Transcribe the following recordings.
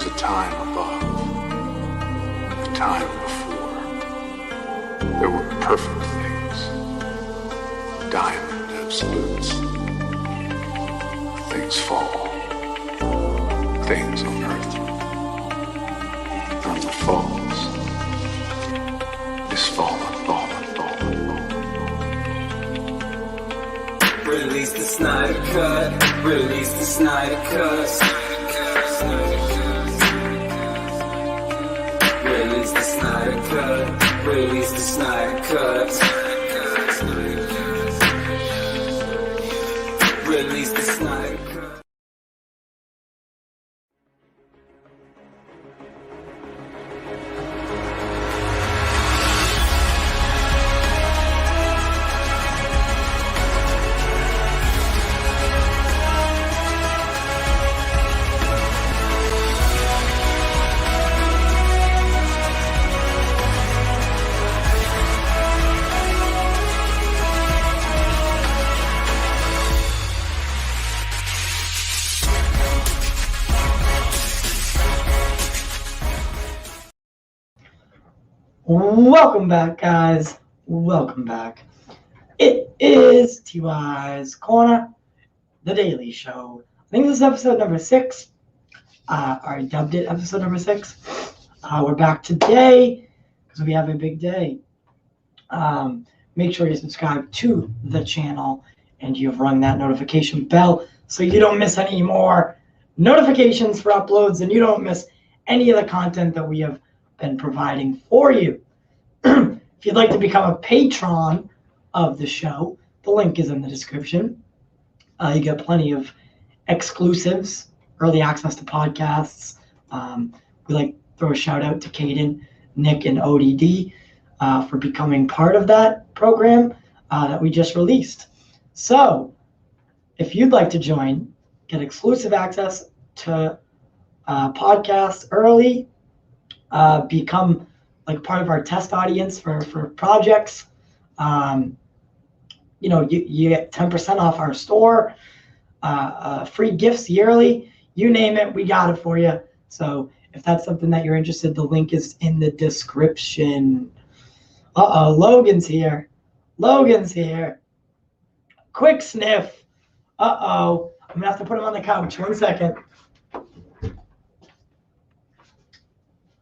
a time above, a time before. There were perfect things, diamond absolutes. Things fall, things on earth. And what falls is fallen. Release the Snyder Cut, release the Snyder Cut. Release the Snyder Cut, release the Snyder Cut. Release the Snyder Cut. Welcome back, guys. Welcome back. It is TY's Corner, the Daily Show. I think this is episode number 6. I dubbed it episode number 6. We're back today because we have a big day. Make sure you subscribe to the channel and you've rung that notification bell so you don't miss any more notifications for uploads and you don't miss any of the content that we have been providing for you. If you'd like to become a patron of the show, the link is in the description. You get plenty of exclusives, early access to podcasts. We like to throw a shout out to Caden, Nick, and ODD for becoming part of that program that we just released. So if you'd like to join, get exclusive access to podcasts early, become like part of our test audience for projects. You get 10% off our store, free gifts yearly, you name it, we got it for you. So if that's something that you're interested, the link is in the description. Logan's here. Quick sniff. I'm gonna have to put him on the couch. 1 second.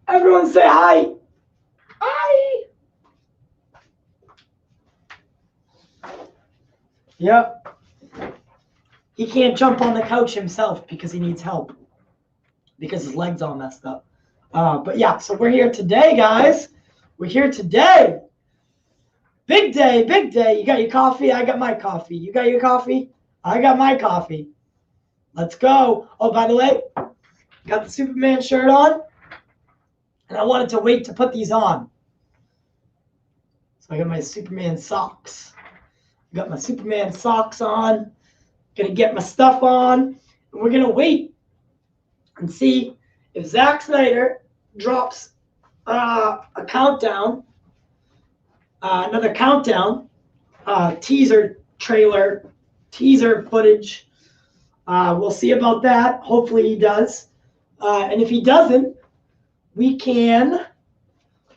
Everyone say hi. Hi. Yep. He can't jump on the couch himself because he needs help. Because his leg's all messed up. But yeah, so we're here today, guys. We're here today. Big day, big day. You got your coffee? I got my coffee. You got your coffee? I got my coffee. Let's go. Oh, by the way, got the Superman shirt on. And I wanted to wait to put these on. So I got my Superman socks. I got my Superman socks on. Gonna get my stuff on. And we're gonna wait and see if Zack Snyder drops a countdown, another countdown, teaser trailer, teaser footage. We'll see about that. Hopefully he does. And if he doesn't, we can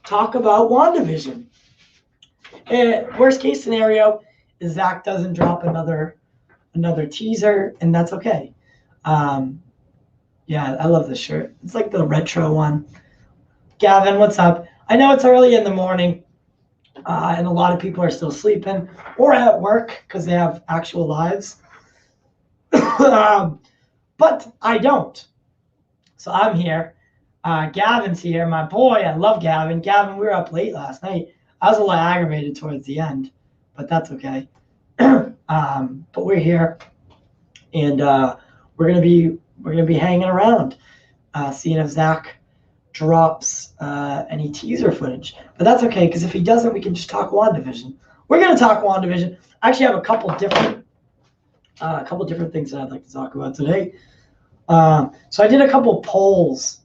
talk about Wandavision. Worst case scenario is Zach doesn't drop another teaser, and that's okay. Yeah, I love this shirt. It's like the retro one. Gavin, what's up? I know it's early in the morning, and a lot of people are still sleeping or at work because they have actual lives. But I don't. So I'm here. Gavin's here, my boy. I love Gavin. Gavin, we were up late last night. I was a little aggravated towards the end, but that's okay. But we're here, and we're gonna be hanging around, seeing if Zach drops any teaser footage. But that's okay, because if he doesn't, we can just talk WandaVision. We're gonna talk WandaVision. I actually have a couple different things that I'd like to talk about today. So I did a couple polls.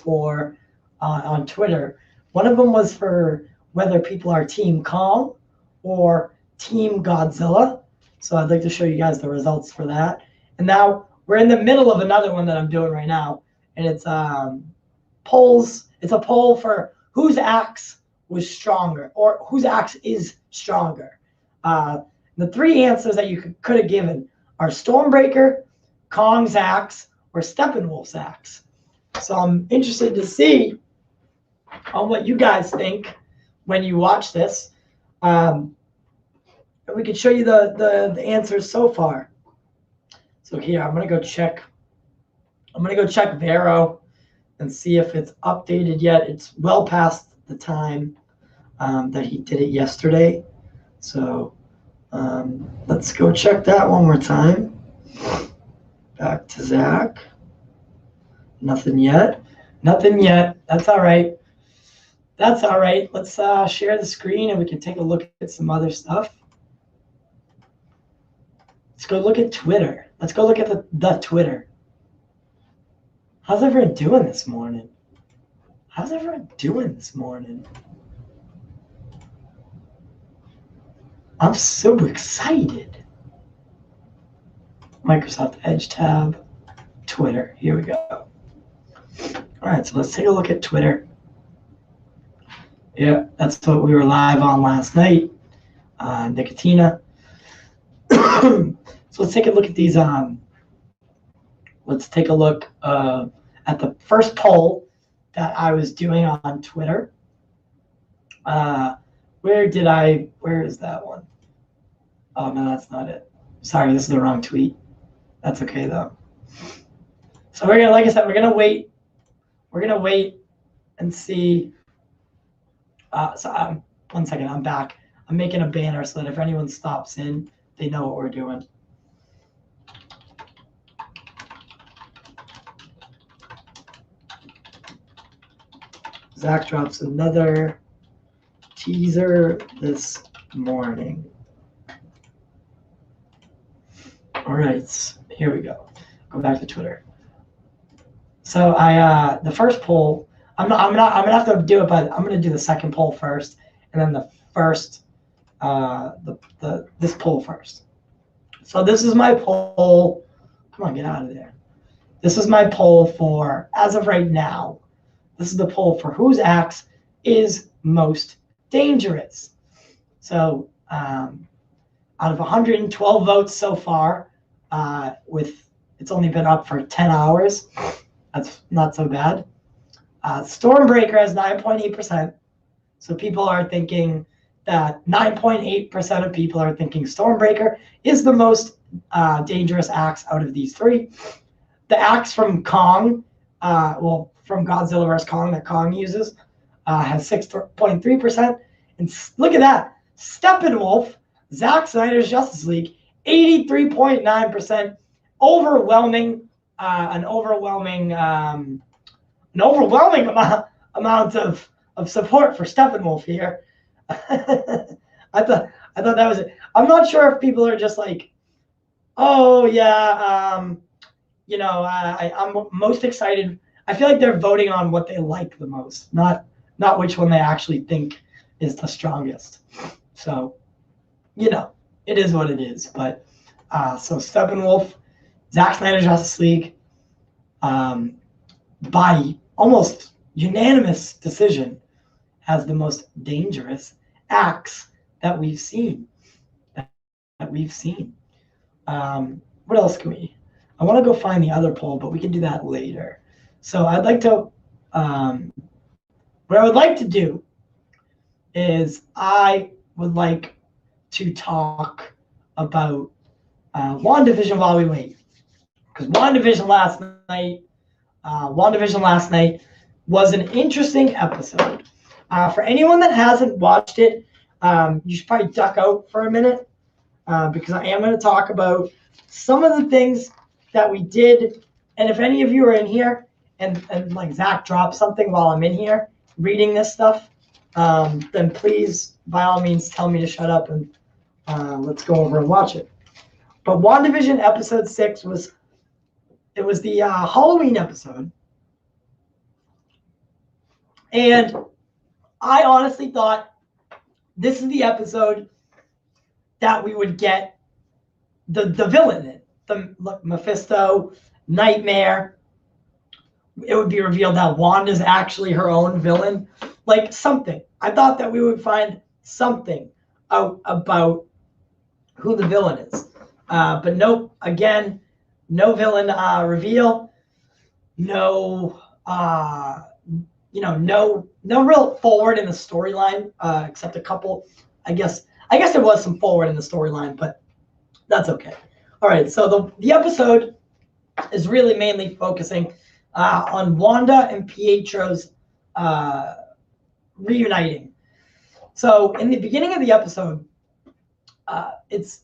For on Twitter. One of them was for whether people are Team Kong or Team Godzilla. So I'd like to show you guys the results for that. And now we're in the middle of another one that I'm doing right now, and it's polls. It's a poll for whose axe was stronger, or whose axe is stronger. The three answers that you could have given are Stormbreaker, Kong's axe, or Steppenwolf's axe. So I'm interested to see on what you guys think when you watch this. And we can show you the answers so far. So here, I'm gonna go check Vero and see if it's updated yet. It's well past the time that he did it yesterday. So let's go check that one more time. Back to Zach. Nothing yet. That's all right. Let's share the screen and we can take a look at some other stuff. Let's go look at Twitter. Let's go look at the Twitter. How's everyone doing this morning? I'm so excited. Microsoft Edge tab, Twitter. Here we go. All right, so let's take a look at Twitter. Yeah, that's what we were live on last night. Nicotina. So let's take a look at these. Let's take a look at the first poll that I was doing on Twitter. Where is that one? Oh, no, that's not it. Sorry, this is the wrong tweet. That's okay, though. So we're gonna, like I said, we're gonna wait. We're gonna wait and see. So 1 second, I'm back. I'm making a banner so that if anyone stops in, they know what we're doing. Zach drops another teaser this morning. All right, here we go. Go back to Twitter. So the first poll, I'm gonna have to do it, but I'm gonna do the second poll first, and then the first, this poll first. So this is my poll. Come on, get out of there. This is my poll for, as of right now, this is the poll for whose axe is most dangerous. So out of 112 votes so far, it's only been up for 10 hours. That's not so bad. Stormbreaker has 9.8%. So people are thinking that 9.8% of people are thinking Stormbreaker is the most dangerous axe out of these three. The axe from Kong, from Godzilla vs. Kong that Kong uses, has 6.3%. And look at that. Steppenwolf, Zack Snyder's Justice League, 83.9%. An overwhelming amount of support for Steppenwolf here. I thought that was it. I'm not sure if people are just like, oh yeah, I'm most excited. I feel like they're voting on what they like the most, not which one they actually think is the strongest. So, it is what it is. But so Steppenwolf, Zack Snyder's Justice League, by almost unanimous decision, has the most dangerous axe that we've seen. What else can we? I want to go find the other poll, but we can do that later. So I'd like to, what I would like to do is I would like to talk about Wandavision while we wait. Because Wandavision last night was an interesting episode. For anyone that hasn't watched it, you should probably duck out for a minute because I am going to talk about some of the things that we did. And if any of you are in here and like Zach dropped something while I'm in here reading this stuff, then please, by all means, tell me to shut up and let's go over and watch it. But WandaVision episode 6 was the Halloween episode. And I honestly thought this is the episode that we would get the villain in. Mephisto, Nightmare, it would be revealed that Wanda's actually her own villain. Like something. I thought that we would find something out about who the villain is. But nope, again, no villain reveal. No, no real forward in the storyline, except a couple. I guess there was some forward in the storyline, but that's okay. All right, so the episode is really mainly focusing on Wanda and Pietro's reuniting. So in the beginning of the episode, it's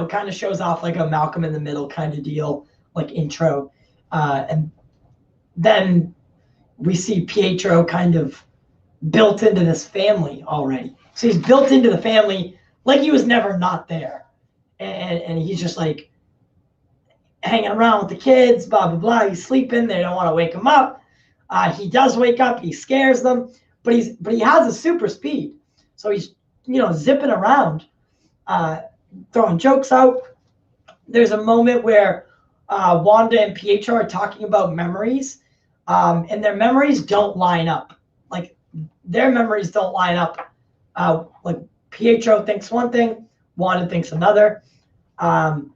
kind of shows off like a Malcolm in the Middle kind of deal, like intro, and then we see Pietro kind of built into this family already. So he's built into the family like he was never not there, and he's just like hanging around with the kids, blah blah blah. He's sleeping. They don't want to wake him up. He does wake up. He scares them, but he has a super speed, so he's zipping around, throwing jokes out. There's a moment where Wanda and Pietro are talking about memories, and their memories don't line up. Like their memories don't line up. Like Pietro thinks one thing, Wanda thinks another. And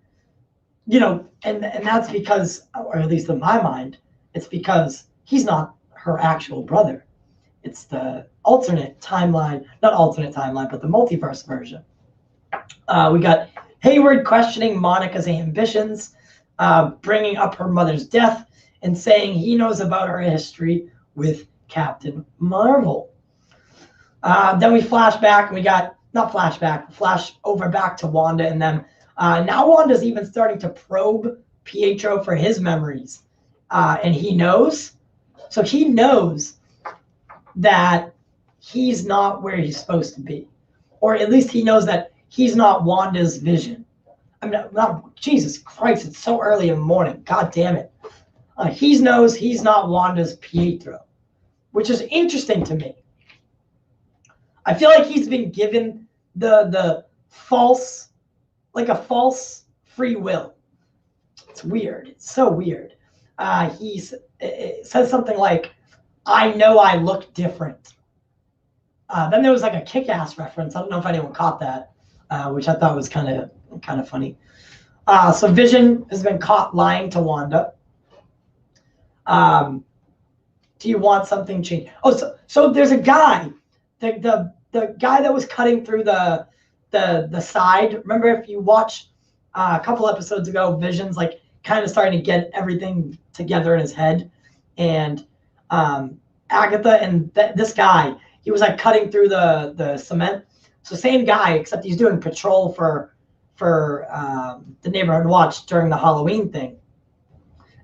that's because, or at least in my mind, it's because he's not her actual brother. It's the alternate timeline, not alternate timeline, but the multiverse version. We got Hayward questioning Monica's ambitions, bringing up her mother's death, and saying he knows about her history with Captain Marvel. Then we flash back, and we got, flash over back to Wanda and them. Now Wanda's even starting to probe Pietro for his memories. And he knows. So he knows that he's not where he's supposed to be. Or at least he knows that he's not Wanda's vision. I mean, not Jesus Christ, it's so early in the morning. God damn it. He knows he's not Wanda's Pietro, which is interesting to me. I feel like he's been given the false, like a false free will. It's weird. It's so weird. It says something like, I know I look different. Then there was like a Kick-Ass reference. I don't know if anyone caught that, which I thought was kind of funny. So Vision has been caught lying to Wanda. Do you want something changed? Oh, so there's a guy, the guy that was cutting through the side. Remember, if you watch a couple episodes ago, Vision's like kind of starting to get everything together in his head, and Agatha and this guy, he was like cutting through the cement. So same guy, except he's doing patrol for the neighborhood watch during the Halloween thing,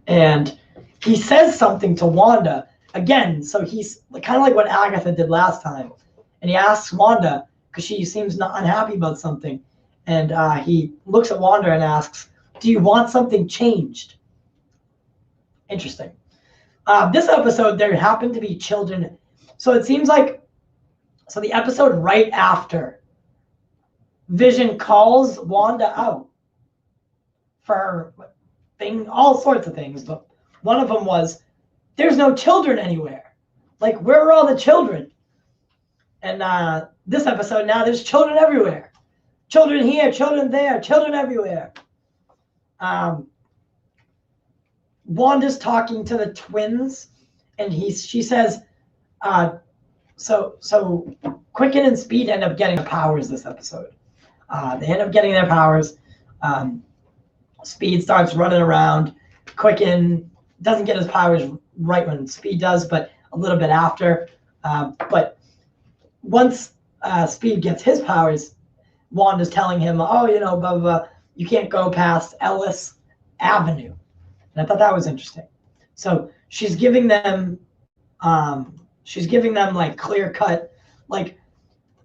and he says something to Wanda again. So he's kind of like what Agatha did last time, and he asks Wanda because she seems not unhappy about something, and he looks at Wanda and asks, "Do you want something changed?" Interesting. This episode, there happened to be children. So it seems like, so the episode right after, Vision calls Wanda out for all sorts of things, but one of them was, there's no children anywhere. Like, where are all the children? And this episode now, there's children everywhere. Children here, children there, children everywhere. Wanda's talking to the twins, and she says, so Quicken and Speed end up getting the powers this episode. They end up getting their powers. Speed starts running around. Quicken doesn't get his powers right when Speed does, but a little bit after. But once Speed gets his powers, Wanda's telling him, blah, blah, blah, you can't go past Ellis Avenue. And I thought that was interesting. So she's giving them like clear cut, like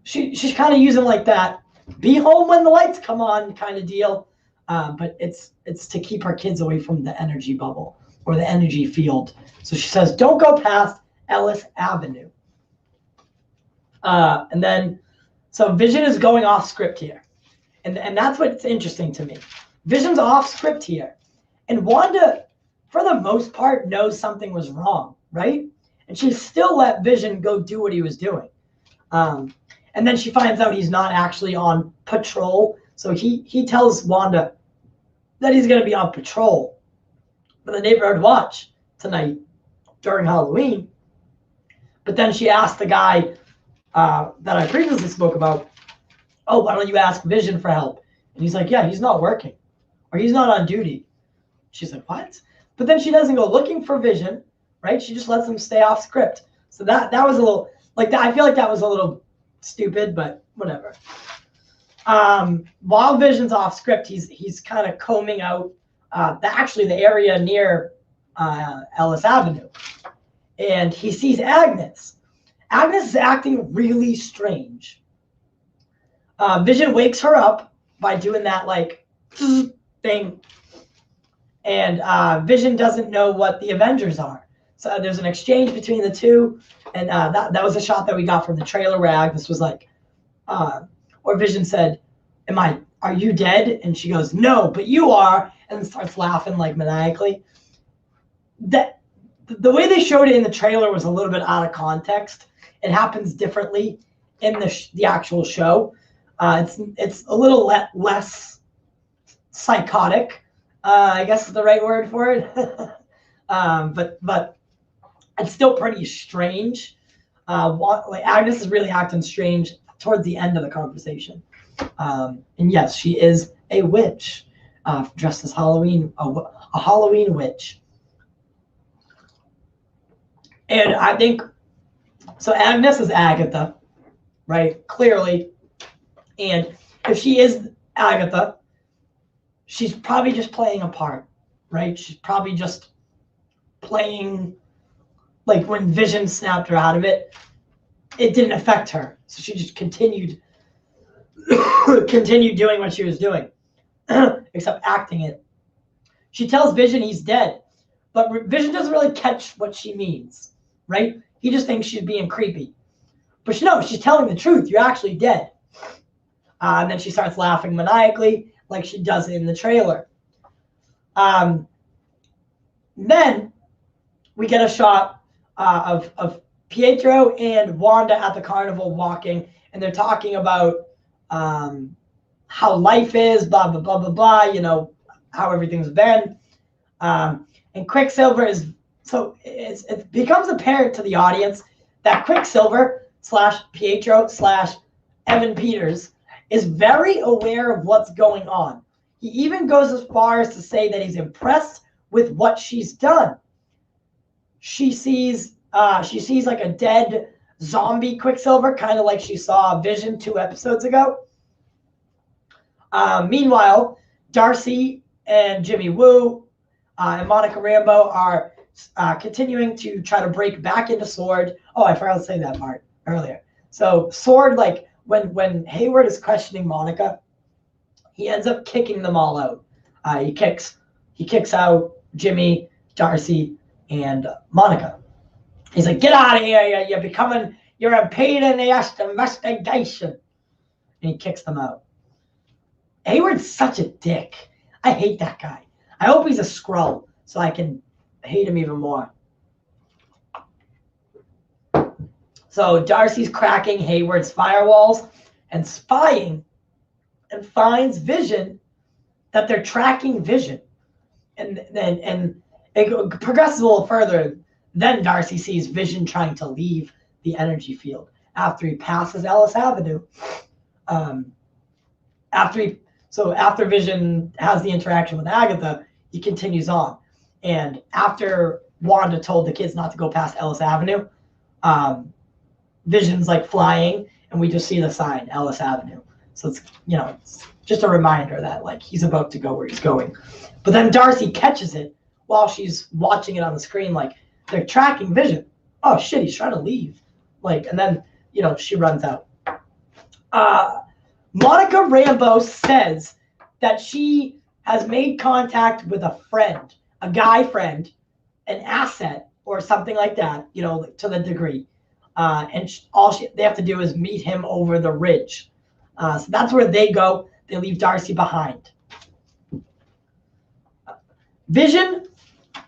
she's kind of using like that be home when the lights come on kind of deal. But it's to keep her kids away from the energy bubble or the energy field. So she says, don't go past Ellis Avenue. And then, so Vision is going off script here. And that's what's interesting to me. Vision's off script here. And Wanda, for the most part, knows something was wrong, right? And she still let Vision go do what he was doing. And then she finds out he's not actually on patrol. So he tells Wanda that he's going to be on patrol for the neighborhood watch tonight during Halloween. But then she asked the guy that I previously spoke about, oh, why don't you ask Vision for help? And he's like, yeah, he's not working, or he's not on duty. She's like, what? But then she doesn't go looking for Vision, right? She just lets him stay off script. So that was a little, like, I feel like that was a little stupid, but whatever. While Vision's off script, he's kind of combing out the area near Ellis Avenue. And he sees Agnes. Agnes is acting really strange. Vision wakes her up by doing that like thing. And Vision doesn't know what the Avengers are. So there's an exchange between the two. And that was a shot that we got from the trailer where Agnes was like, or Vision said, are you dead? And she goes, no, but you are. And starts laughing like maniacally. The way they showed it in the trailer was a little bit out of context. It happens differently in the actual show. It's a little less psychotic, I guess is the right word for it. But it's still pretty strange. Like Agnes is really acting strange towards the end of the conversation. And yes, she is a witch, dressed as Halloween, a Halloween witch. And I think, so Agnes is Agatha, right? Clearly. And if she is Agatha, she's probably just playing a part, right? She's probably just playing, like when Vision snapped her out of it, it didn't affect her. So she just continued doing what she was doing, except acting it. She tells Vision he's dead, but Vision doesn't really catch what she means, right? He just thinks she's being creepy. But no, she's telling the truth. You're actually dead. And then she starts laughing maniacally like she does in the trailer. Then we get a shot of Pietro and Wanda at the carnival walking, and they're talking about how life is, blah, blah, blah, blah, blah, you know, how everything's been. And Quicksilver is, so it becomes apparent to the audience that Quicksilver / Pietro / Evan Peters is very aware of what's going on. He even goes as far as to say that he's impressed with what she's done. She sees like a dead zombie Quicksilver, kind of like she saw Vision 2 episodes ago. Meanwhile, Darcy and Jimmy Woo and Monica Rambeau are continuing to try to break back into Sword. Oh, I forgot to say that part earlier. So Sword, like when Hayward is questioning Monica, he ends up kicking them all out. He kicks out Jimmy, Darcy, and Monica. He's like, get out of here! You're impeding the investigation. And he kicks them out. Hayward's such a dick. I hate that guy. I hope he's a Skrull so I can hate him even more. So Darcy's cracking Hayward's firewalls and spying, and finds Vision, that they're tracking Vision. And it progresses a little further. Then Darcy sees Vision trying to leave the energy field after he passes Ellis Avenue. After Vision has the interaction with Agatha, he continues on. And after Wanda told the kids not to go past Ellis Avenue, Vision's like flying, and we just see the sign, Ellis Avenue. So it's just a reminder that like he's about to go where he's going. But then Darcy catches it while she's watching it on the screen, like they're tracking Vision. Oh shit, he's trying to leave. Like, and then she runs out. Monica Rambeau says that she has made contact with a friend, a guy friend, an asset or something like that, to the degree. And they have to do is meet him over the ridge. So that's where they go. They leave Darcy behind. Vision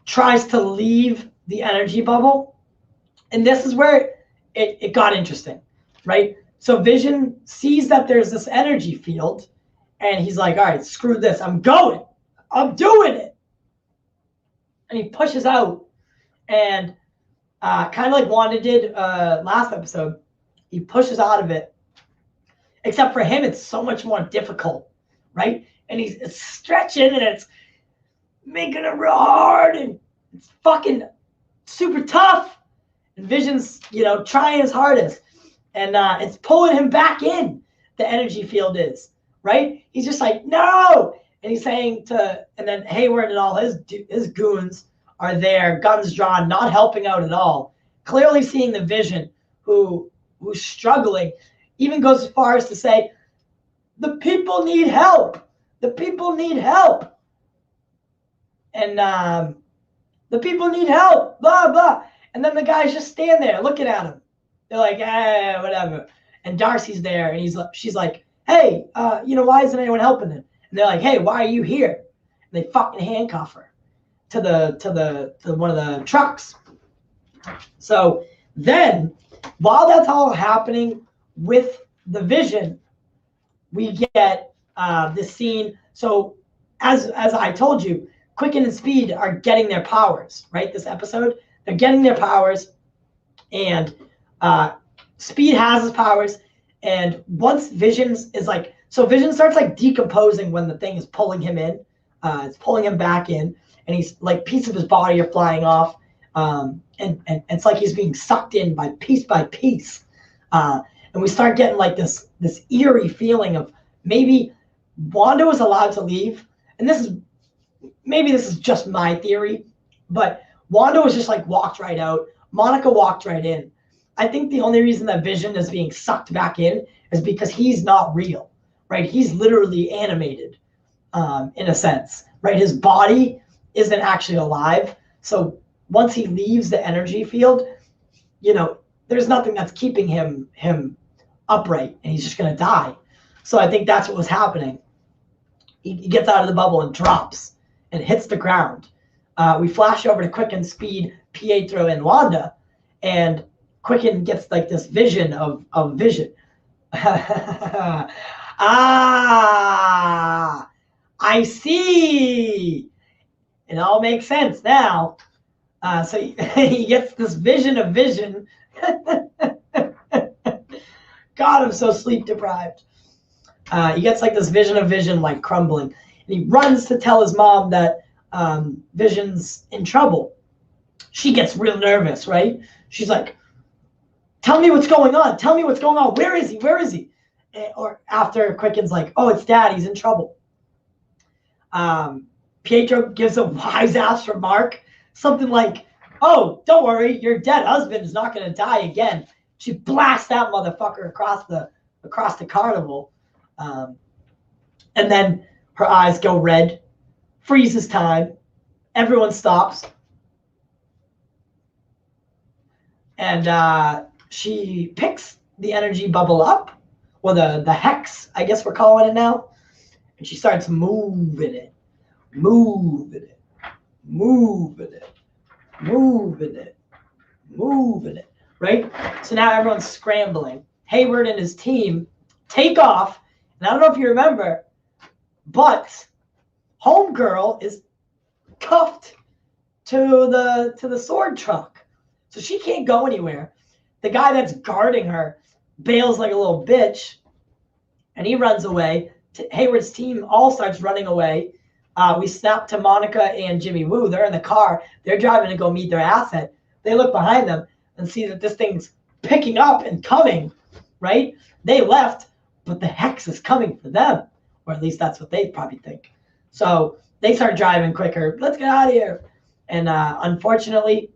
tries to leave the energy bubble, and this is where it got interesting, right? So Vision sees that there's this energy field, and he's like, all right, screw this, I'm going, I'm doing it. And he pushes out, and kind of like Wanda did last episode, he pushes out of it. Except for him, it's so much more difficult, right? And it's stretching, and it's making it real hard, and it's fucking super tough. And Vision's, trying his hardest, and it's pulling him back in. The energy field is, right? He's just like, no, and he's saying and then Hayward and all his goons are there, guns drawn, not helping out at all. Clearly seeing the Vision who's struggling. Even goes as far as to say, the people need help. The people need help. And the people need help, blah, blah. And then the guys just stand there looking at him. They're like, whatever. And Darcy's there, and she's like, hey, why isn't anyone helping him? And they're like, hey, why are you here? And they fucking handcuff her to one of the trucks. So then, while that's all happening with the Vision, we get this scene. So as I told you, Quicken and Speed are getting their powers, right? This episode, they're getting their powers, and Speed has his powers. And once Vision starts like decomposing when the thing is pulling him in. It's pulling him back in, and he's like pieces of his body are flying off. And it's like he's being sucked in by piece. And we start getting like this eerie feeling of maybe Wanda was allowed to leave. And this is just my theory, but Wanda was just like walked right out. Monica walked right in. I think the only reason that Vision is being sucked back in is because he's not real, right? He's literally animated, in a sense, right? His body isn't actually alive. So once he leaves the energy field, there's nothing that's keeping him upright, and he's just going to die. So I think that's what was happening. He gets out of the bubble and drops and hits the ground. We flash over to Quicken, Speed, Pietro, and Wanda, and Quicken gets like this vision of Vision. I see. It all makes sense now. So he gets this vision of Vision. God, I'm so sleep deprived. He gets like this vision of Vision like crumbling. And he runs to tell his mom that Vision's in trouble. She gets real nervous, right? She's like, tell me what's going on. Tell me what's going on. Where is he? Where is he? Or after Quicken's like, oh, it's Dad. He's in trouble. Pietro gives a wise ass remark. Something like, oh, don't worry. Your dead husband is not going to die again. She blasts that motherfucker across the carnival. And then her eyes go red. Freezes time. Everyone stops. And she picks the energy bubble up, or the hex, I guess we're calling it now. And she starts moving it, moving it, moving it, moving it, moving it, right? So now everyone's scrambling. Hayward and his team take off. And I don't know if you remember, but Homegirl is cuffed to the sword truck. So she can't go anywhere. The guy that's guarding her bails like a little bitch, and he runs away. Hayward's team all starts running away. We snap to Monica and Jimmy Woo. They're in the car. They're driving to go meet their asset. They look behind them and see that this thing's picking up and coming, right? They left, but the hex is coming for them, or at least that's what they probably think. So they start driving quicker. Let's get out of here. And unfortunately,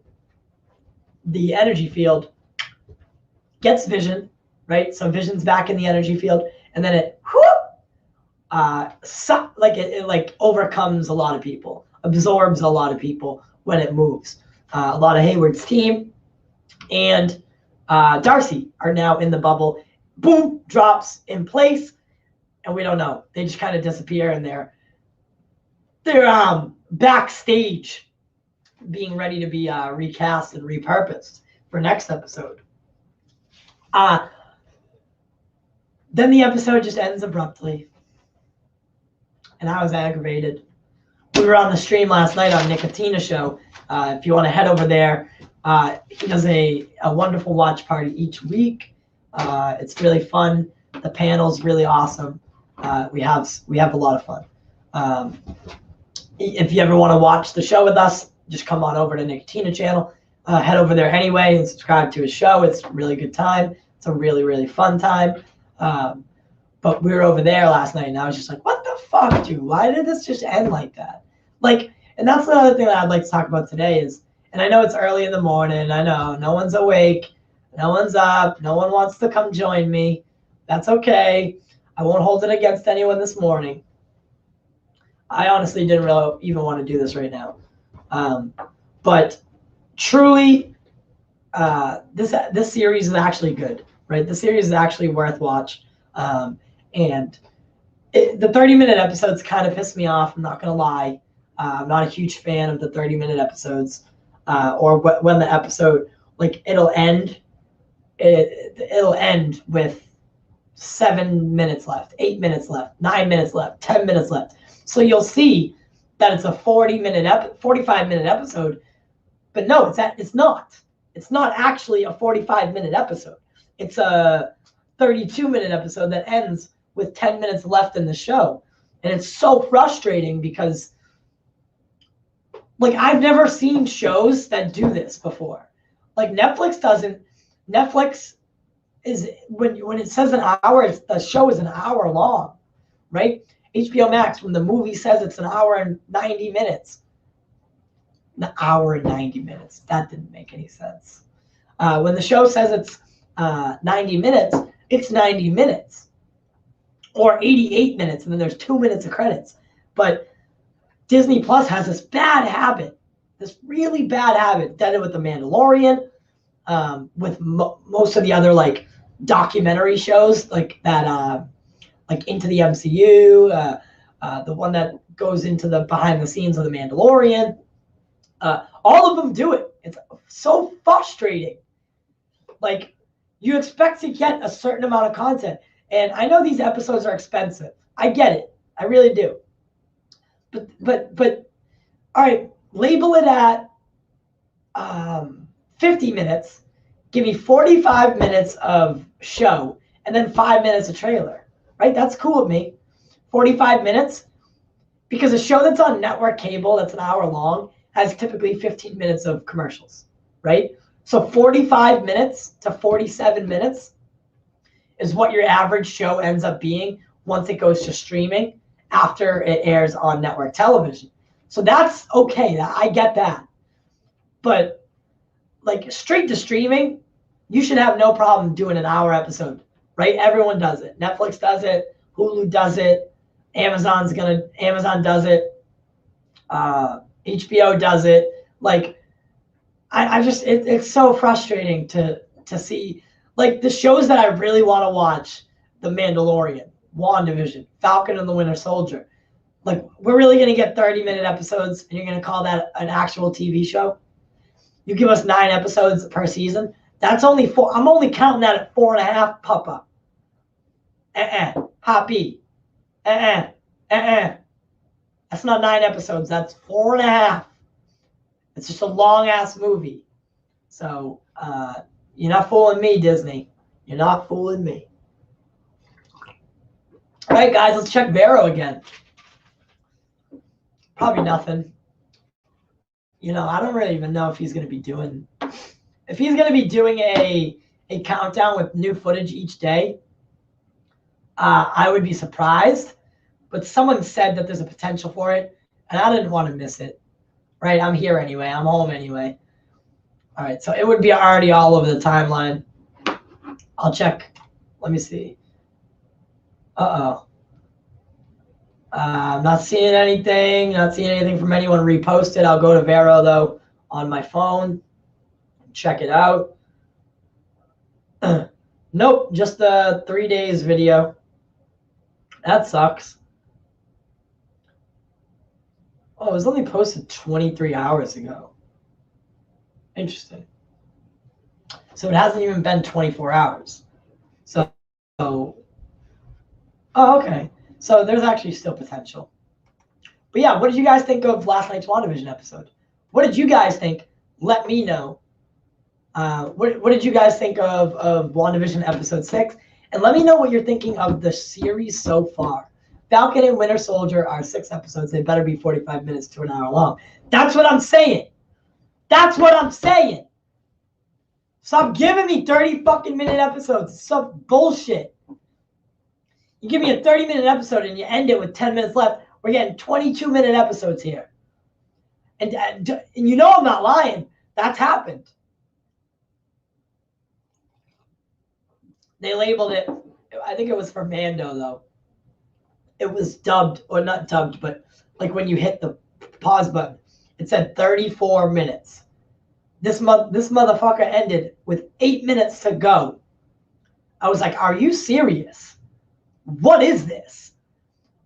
the energy field gets Vision, right? So Vision's back in the energy field, and then it overcomes a lot of people, absorbs a lot of people when it moves. A lot of Hayward's team and Darcy are now in the bubble. Boom, drops in place, and we don't know. They just kind of disappear, and they're they're backstage being ready to be recast and repurposed for next episode. Then the episode just ends abruptly, and I was aggravated. We were on the stream last night on Nicotina Show. If you want to head over there, he does a wonderful watch party each week. It's really fun. The panel's really awesome. We have a lot of fun. If you ever want to watch the show with us, just come on over to Nicotina channel. Head over there anyway and subscribe to his show. It's a really good time. It's a really, really fun time. But we were over there last night, and I was just like, what the fuck, dude? Why did this just end like that? Like, and that's another thing that I'd like to talk about today is, and I know it's early in the morning. I know no one's awake. No one's up. No one wants to come join me. That's okay. I won't hold it against anyone this morning. I honestly didn't really even want to do this right now. But truly, this series is actually good, right? The series is actually worth watch. And the 30-minute episodes kind of pissed me off. I'm not going to lie. I'm not a huge fan of the 30-minute episodes, or when the episode, like, it'll end with 7 minutes left, 8 minutes left, 9 minutes left, 10 minutes left. So you'll see that it's a 45-minute episode, but no, it's not. It's not actually a 45-minute episode. It's a 32-minute episode that ends with 10 minutes left in the show. And it's so frustrating because, like, I've never seen shows that do this before. Like, Netflix doesn't. Netflix is, when it says an hour, the show is an hour long, right? HBO Max, when the movie says it's an hour and 90 minutes. An hour and 90 minutes. That didn't make any sense. When the show says it's 90 minutes, it's 90 minutes. Or 88 minutes, and then there's 2 minutes of credits. But Disney Plus has this bad habit, this really bad habit, done it with The Mandalorian, with most of the other, like, documentary shows, like that, like Into the MCU, the one that goes into the behind the scenes of The Mandalorian. All of them do it. It's so frustrating. Like, you expect to get a certain amount of content. And I know these episodes are expensive. I get it. I really do. But all right, label it at 50 minutes. Give me 45 minutes of show and then 5 minutes of trailer. Right? That's cool with me. 45 minutes. Because a show that's on network cable that's an hour long has typically 15 minutes of commercials. Right? So 45 minutes to 47 minutes is what your average show ends up being once it goes to streaming after it airs on network television. So that's okay. I get that. But, like, straight to streaming, you should have no problem doing an hour episode, right? Everyone does it. Netflix does it. Hulu does it. Amazon does it. HBO does it. Like, I just, it's so frustrating to see. Like, the shows that I really want to watch, The Mandalorian, Wandavision, Falcon and the Winter Soldier. Like, we're really going to get 30-minute episodes, and you're going to call that an actual TV show? You give us 9 episodes per season. That's only 4. I'm only counting that at 4.5, Papa. Happy. That's not 9 episodes. That's 4.5. It's just a long-ass movie. So, you're not fooling me, Disney. You're not fooling me. All right, guys, let's check Vero again. Probably nothing. You know, I don't really even know if he's going to be doing... If he's going to be doing a countdown with new footage each day, I would be surprised. But someone said that there's a potential for it, and I didn't want to miss it. Right? I'm here anyway. I'm home anyway. All right, so it would be already all over the timeline. I'll check. Let me see. I'm not seeing anything. Not seeing anything from anyone reposted. I'll go to Vero, though, on my phone. Check it out. Nope, just the 3 days video. That sucks. Oh, it was only posted 23 hours ago. Interesting. So it hasn't even been 24 hours. So oh, okay. So there's actually still potential. But yeah, what did you guys think of last night's WandaVision episode? What did you guys think? Let me know. What did you guys think of WandaVision episode 6? And let me know what you're thinking of the series so far. Falcon and Winter Soldier are 6 episodes. They better be 45 minutes to an hour long. That's what I'm saying. That's what I'm saying. Stop giving me 30 fucking minute episodes. It's some bullshit. You give me a 30-minute episode and you end it with 10 minutes left. We're getting 22-minute episodes here. And you know I'm not lying. That's happened. They labeled it, I think it was for Mando, though. It was dubbed, or not dubbed, but like when you hit the pause button, it said 34 minutes. This motherfucker ended with 8 minutes to go. I was like, are you serious? What is this?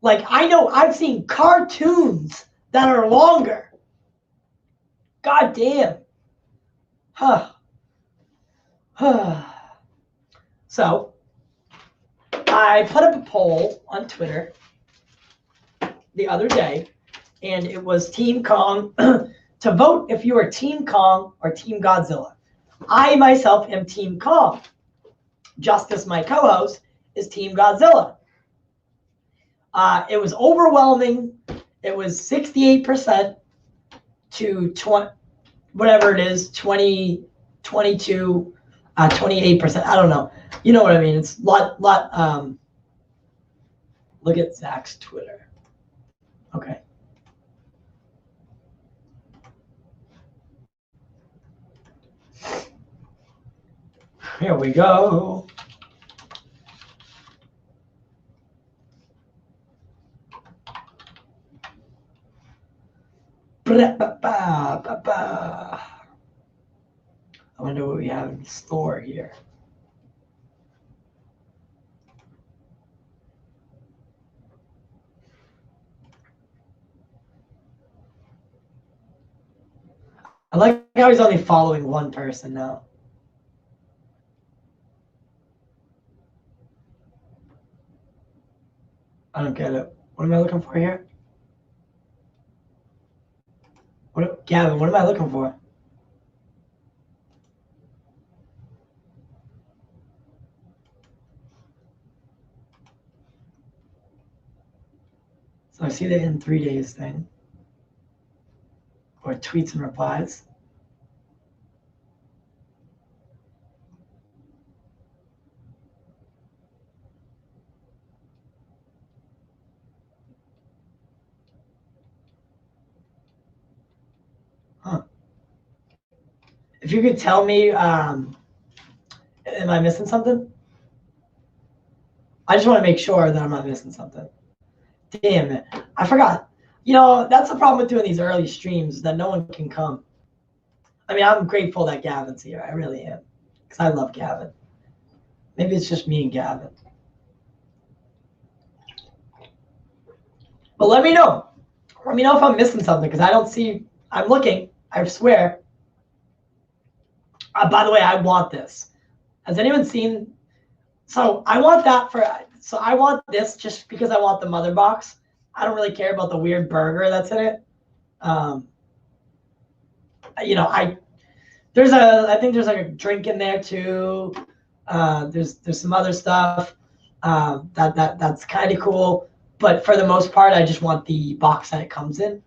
Like, I know I've seen cartoons that are longer. God damn. So, I put up a poll on Twitter the other day, and it was Team Kong to vote if you are Team Kong or Team Godzilla. I myself am Team Kong. Justice, my co-host, is Team Godzilla. It was overwhelming. It was 68% to 20, whatever it is, 20, 22, 28%. I don't know. You know what I mean? It's lot. Look at Zach's Twitter. Okay. Here we go. I wonder what we have in store here. I like how he's only following one person now. I don't get it. What am I looking for here? Gavin, what am I looking for? So I see the in 3 days thing. Or tweets and replies. Huh. If you could tell me, am I missing something? I just want to make sure that I'm not missing something. Damn it. I forgot. You know, that's the problem with doing these early streams, that no one can come. I mean, I'm grateful that Gavin's here. I really am. Because I love Gavin. Maybe it's just me and Gavin. But let me know. Let me know if I'm missing something, because I don't see. I'm looking. I swear. By the way, I want this. Has anyone seen? So I want that for. So I want this just because I want the mother box. I don't really care about the weird burger that's in it. You know, I think there's like a drink in there too. There's some other stuff that's kind of cool. But for the most part, I just want the box that it comes in.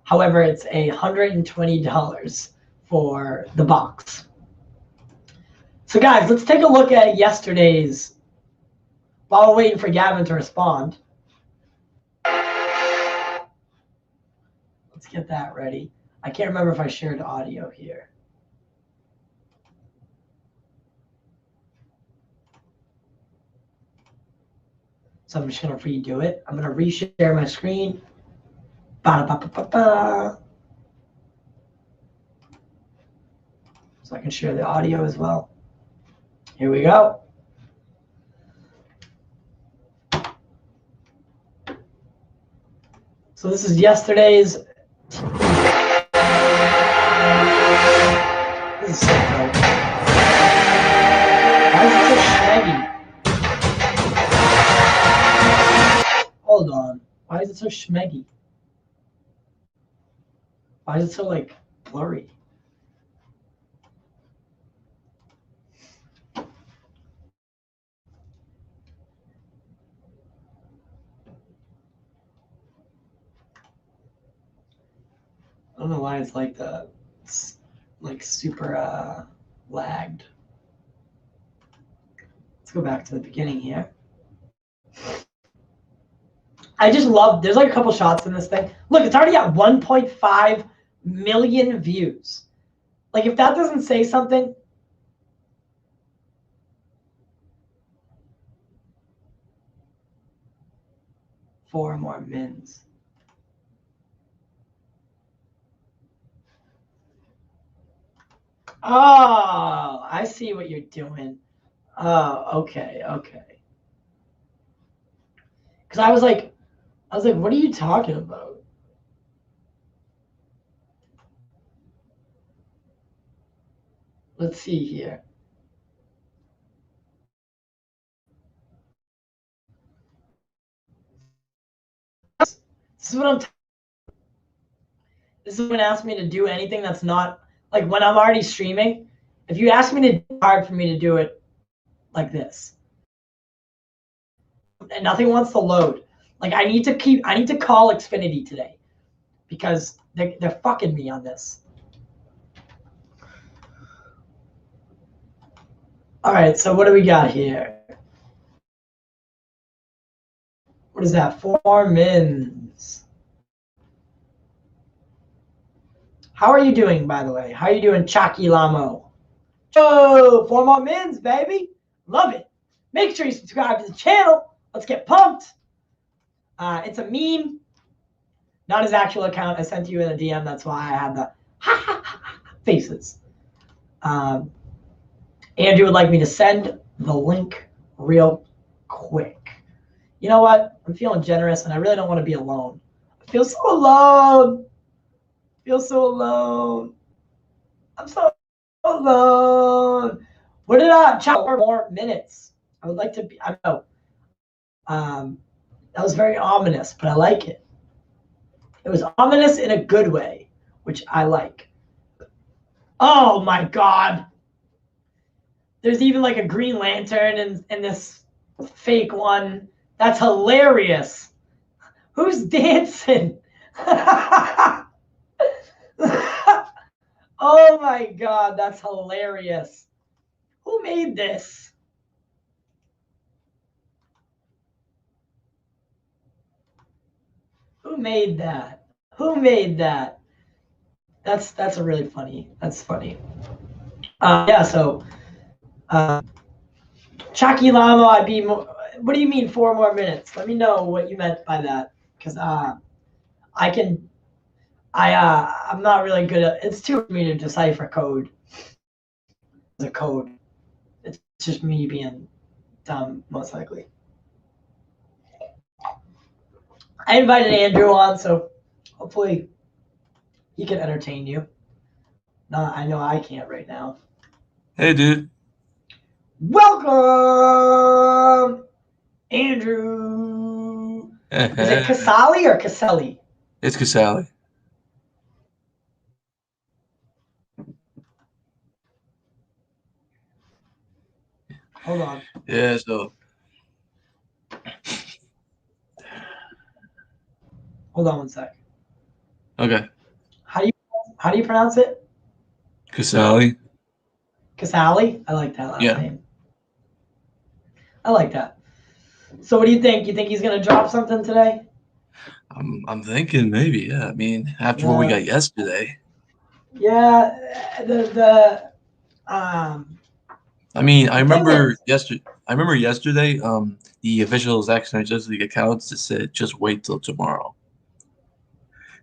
However, it's $120 for the box. So guys, let's take a look at yesterday's, while we're waiting for Gavin to respond. Let's get that ready. I can't remember if I shared audio here. So I'm just going to redo it. I'm going to reshare my screen. Ba-da-ba-ba-ba-ba. So I can share the audio as well. Here we go. So this is yesterday's This is so dope. Why is it so schmeggy? Hold on. Why is it so schmeggy? Why is it so, like, blurry? I don't know why it's like that. It's like super lagged. Let's go back to the beginning here. I just love, there's like a couple shots in this thing. Look, it's already got 1.5 million views. Like, if that doesn't say something. Four more mins. Oh, I see what you're doing. Oh, okay. Because I was like, what are you talking about? Let's see here. This is what I'm. This is when asked me to do anything that's not like when I'm already streaming. If you ask me to, it's hard for me to do it like this. And nothing wants to load. Like I need to call Xfinity today because they're fucking me on this. All right, so what do we got here? What is that? 4 mins. How are you doing, by the way? How are you doing, Chucky Lamo? Oh, 4 more mins, baby. Love it. Make sure you subscribe to the channel. Let's get pumped. It's a meme. Not his actual account. I sent you in a DM. That's why I had the faces. Andrew would like me to send the link real quick. You know what? I'm feeling generous, and I really don't want to be alone. I feel so alone. I'm so alone. What did I chat for more minutes? I would like to be. I don't know. That was very ominous, but I like it. It was ominous in a good way, which I like. Oh my God. There's even like a Green Lantern in this fake one. That's hilarious. Who's dancing? Oh my God, that's hilarious. Who made this? Who made that? That's a really funny. That's funny. Yeah, so Chucky Lamo, I'd be more, what do you mean 4 more minutes? Let me know what you meant by that. Because I'm not really good at, it's too for me to decipher code. The code. It's just me being dumb, most likely. I invited Andrew on, so hopefully he can entertain you. No, I know I can't right now. Hey, dude. Welcome, Andrew. Is it Casali or Caselli? It's Casali. Hold on. Yeah, so. Hold on one sec. Okay. How do you pronounce it? Casali. Casali? I like that last name. I like that. So what do you think? You think he's gonna drop something today? I'm thinking maybe, yeah. I mean, after what we got yesterday. Yeah, I mean, I remember yesterday, the official Zack Snyder Justice League accounts just said just wait till tomorrow.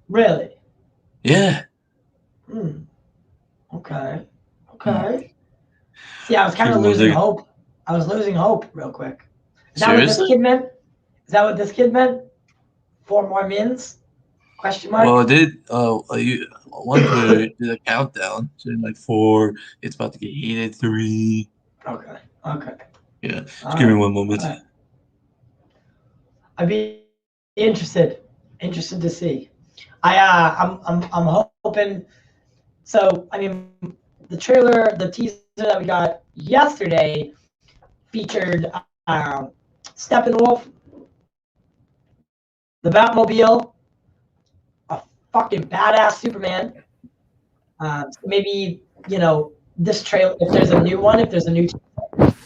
Really? Yeah. Okay. See, I was kind of losing hope. I was losing hope real quick. Is that what this kid meant? 4 more mins? Question mark? Well, one Twitter did a countdown, saying like 4, it's about to get heated, 3. Okay. Yeah, just All give me right. one moment. All right. I'd be interested to see. I'm hoping. So I mean, the teaser that we got yesterday featured Steppenwolf, the Batmobile, a fucking badass Superman. So maybe this trailer, if there's a new one,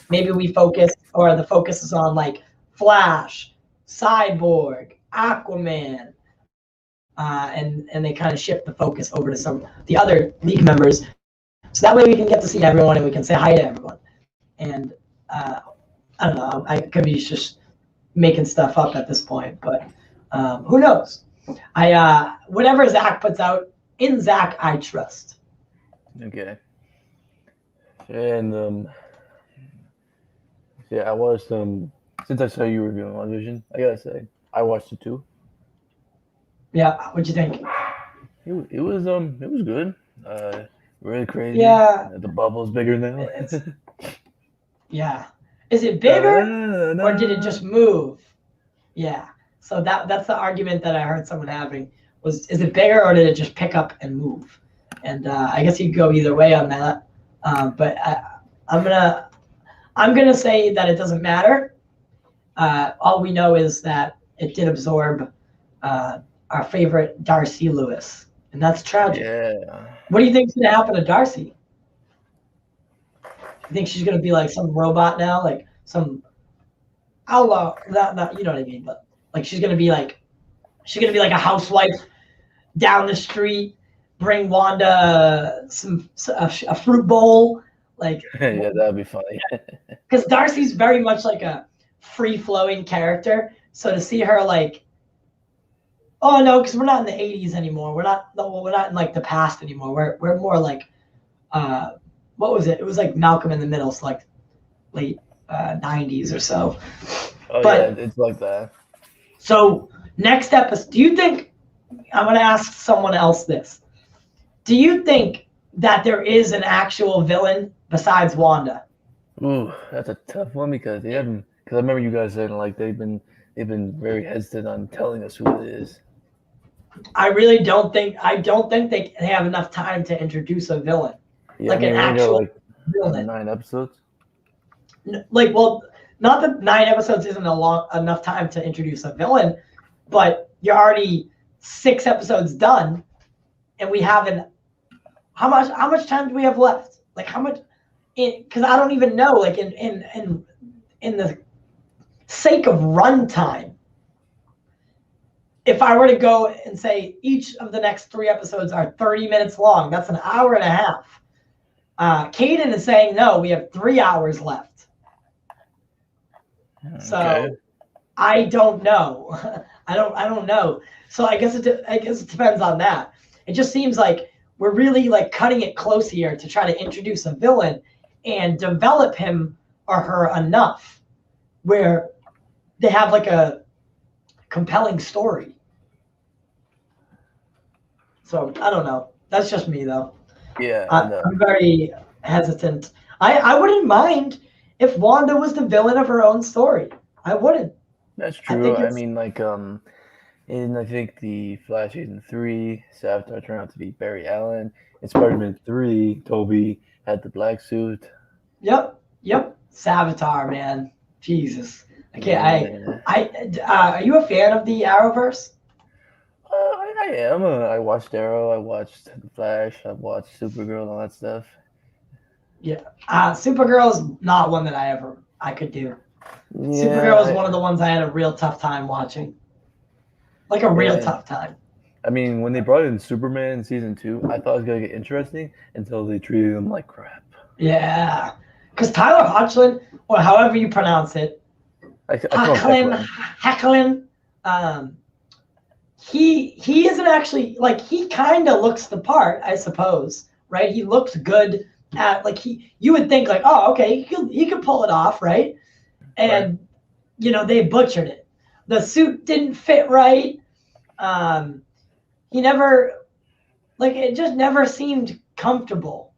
maybe we focus, or the focus is on like Flash, Cyborg, Aquaman, and they kind of shift the focus over to some the other League members, so that way we can get to see everyone and we can say hi to everyone. And I don't know, I could be just making stuff up at this point, but who knows? Whatever Zach puts out, in Zach I trust. Okay. And yeah, I watched since I saw you reviewing Wandavision, I gotta say, I watched it too. Yeah, what'd you think? It was good. Really crazy. Yeah. The bubble's bigger now. Yeah. Is it bigger or did it just move? Yeah. So that's the argument that I heard someone having was, is it bigger or did it just pick up and move? And I guess you could go either way on that. But I'm gonna say that it doesn't matter. All we know is that it did absorb our favorite Darcy Lewis, and that's tragic. Yeah. What do you think's gonna happen to Darcy? You think she's gonna be like some robot now, like some outlaw? Not you know what I mean, but like she's gonna be like a housewife down the street, bring Wanda a fruit bowl, like. Yeah, that'd be funny. Because Darcy's very much like a free-flowing character, so to see her like, oh no, because we're not in the 80s anymore. We're not in like the past anymore. We're more like, what was it? It was like Malcolm in the Middle, so like late 90s or so. Oh But- yeah, it's like that. So next episode, do you think, I'm going to ask someone else this. Do you think that there is an actual villain besides Wanda? Ooh, that's a tough one because they haven't. Because I remember you guys saying like they've been very hesitant on telling us who it is. I really don't think they have enough time to introduce a villain. Yeah, Like I mean, an we got, actual like villain. 9 episodes. Like, well, not that 9 episodes isn't enough time to introduce a villain, but you're already 6 episodes done, and we haven't. How much time do we have left? Like how much? Because I don't even know. Like in the sake of runtime, if I were to go and say each of the next 3 episodes are 30 minutes long, that's an hour and a half. Caden is saying no, we have 3 hours left. So Okay. I don't know. I don't know. So I guess it depends on that. It just seems like we're really like cutting it close here to try to introduce a villain and develop him or her enough where they have like a compelling story. So I don't know. That's just me though. Yeah. I'm very hesitant. I wouldn't mind if Wanda was the villain of her own story. I wouldn't. That's I true. think I it's- mean, like in I think the Flash season 3, Savitar turned out to be Barry Allen. In Spider-Man 3, Toby had the black suit. Yep. Savitar, man. Jesus. I can't. Are you a fan of the Arrowverse? I am. I watched Arrow. I watched the Flash. I watched Supergirl and all that stuff. Supergirl is not one that I could do. Yeah, Supergirl is one of the ones I had a real tough time watching. Like a real Yeah. tough time. I mean, when they brought in Superman in season 2, I thought it was gonna get interesting until they treated him like crap. Yeah. Because Tyler Hoechlin, or however you pronounce it, I call him Hecklin, he isn't actually, like, he kind of looks the part, I suppose, right? He looks good at, like, you would think, like, oh, okay, he could pull it off, right? And, they butchered it. The suit didn't fit right. he never, like, it just never seemed comfortable.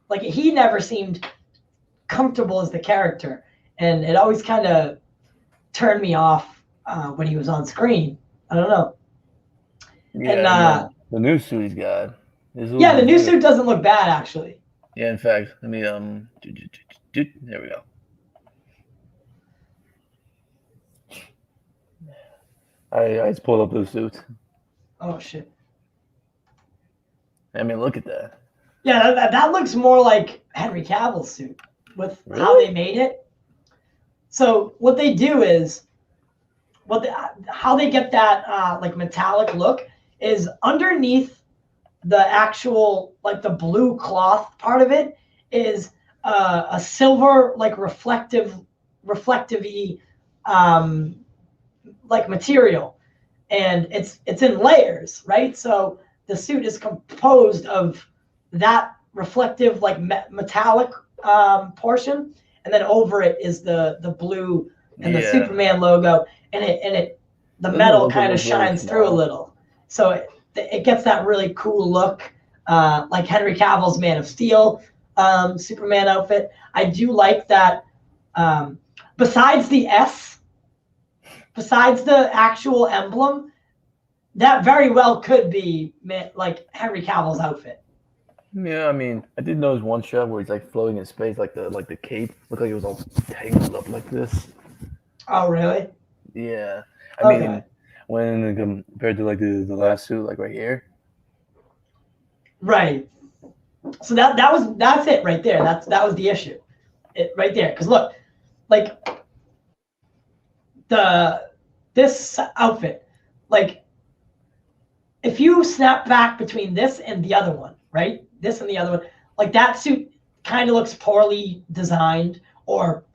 Like, he never seemed comfortable as the character. And it always kind of turned me off when he was on screen. I don't know. Yeah, the new suit he's got. Yeah, the new suit doesn't look bad, actually. Yeah, in fact, let me there we go. I just pulled up those suits. Oh shit. I mean, look at that. Yeah, that looks more like Henry Cavill's suit with how they made it. So what they do is, how they get that like metallic look is underneath the actual, like, the blue cloth part of it is a silver, like, reflective-y like material, and it's in layers, right? So the suit is composed of that reflective, like, metallic portion, and then over it is the blue and the Superman logo, and the metal kind of shines through a little, so it gets that really cool look, like Henry Cavill's Man of Steel Superman outfit. I do like that. Besides the S, besides the actual emblem, that very well could be like Henry Cavill's outfit. Yeah, I mean, I did notice one shot where he's like floating in space, like the cape looked like it was all tangled up like this. Oh, really? Yeah, I mean, when compared to like the last suit, like right here. Right. So that's it right there. That was the issue, right there. Because look, like this outfit, like if you snap back between this and the other one, right? This and the other one, like that suit kind of looks poorly designed, or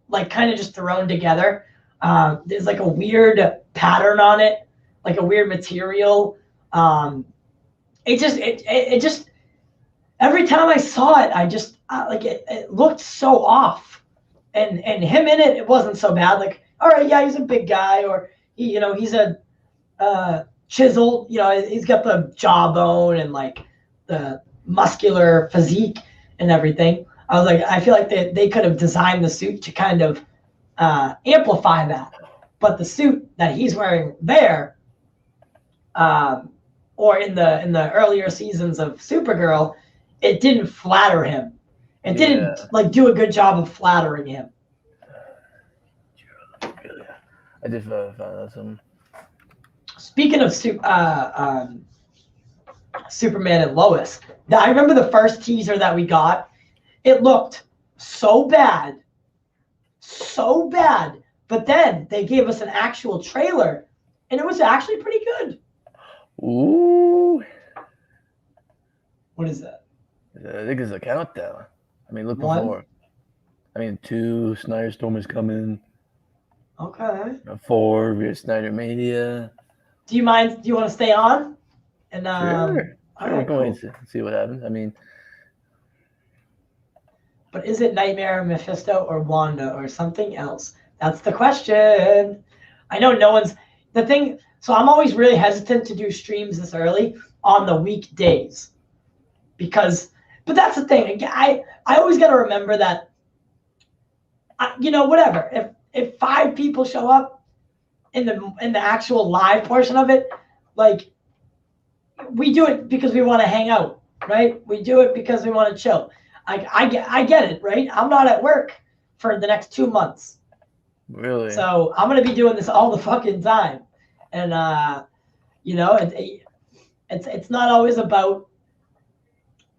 like kind of just thrown together. There's like a weird pattern on it, like a weird material. It just every time I saw it, I just like it looked so off, and him in it wasn't so bad. Like, all right, yeah, he's a big guy, or he's a chiseled, he's got the jawbone and like the muscular physique and everything. I was like, I feel like they could have designed the suit to kind of amplify that, but the suit that he's wearing there, or in the earlier seasons of Supergirl, it didn't flatter him. It didn't like do a good job of flattering him. I just found out some. Speaking of Superman and Lois, I remember the first teaser that we got. It looked so bad, but then they gave us an actual trailer, and it was actually pretty good. Ooh. What is that? I think it's a countdown. I mean, look 1. before. I mean, 2, Snyder Storm is coming. Okay. 4, we have Snyder Mania. Do you want to stay on? And Sure. All right, Cool. See what happens. I mean, but is it Nightmare, Mephisto, or Wanda, or something else? That's the question. I know no one's the thing. So I'm always really hesitant to do streams this early on the weekdays, but that's the thing. I always got to remember that, whatever. If 5 people show up in the actual live portion of it, like, we do it because we want to hang out, right? We do it because we want to chill. I get it, right? I'm not at work for the next 2 months. really. So I'm going to be doing this all the fucking time. And, it's not always about,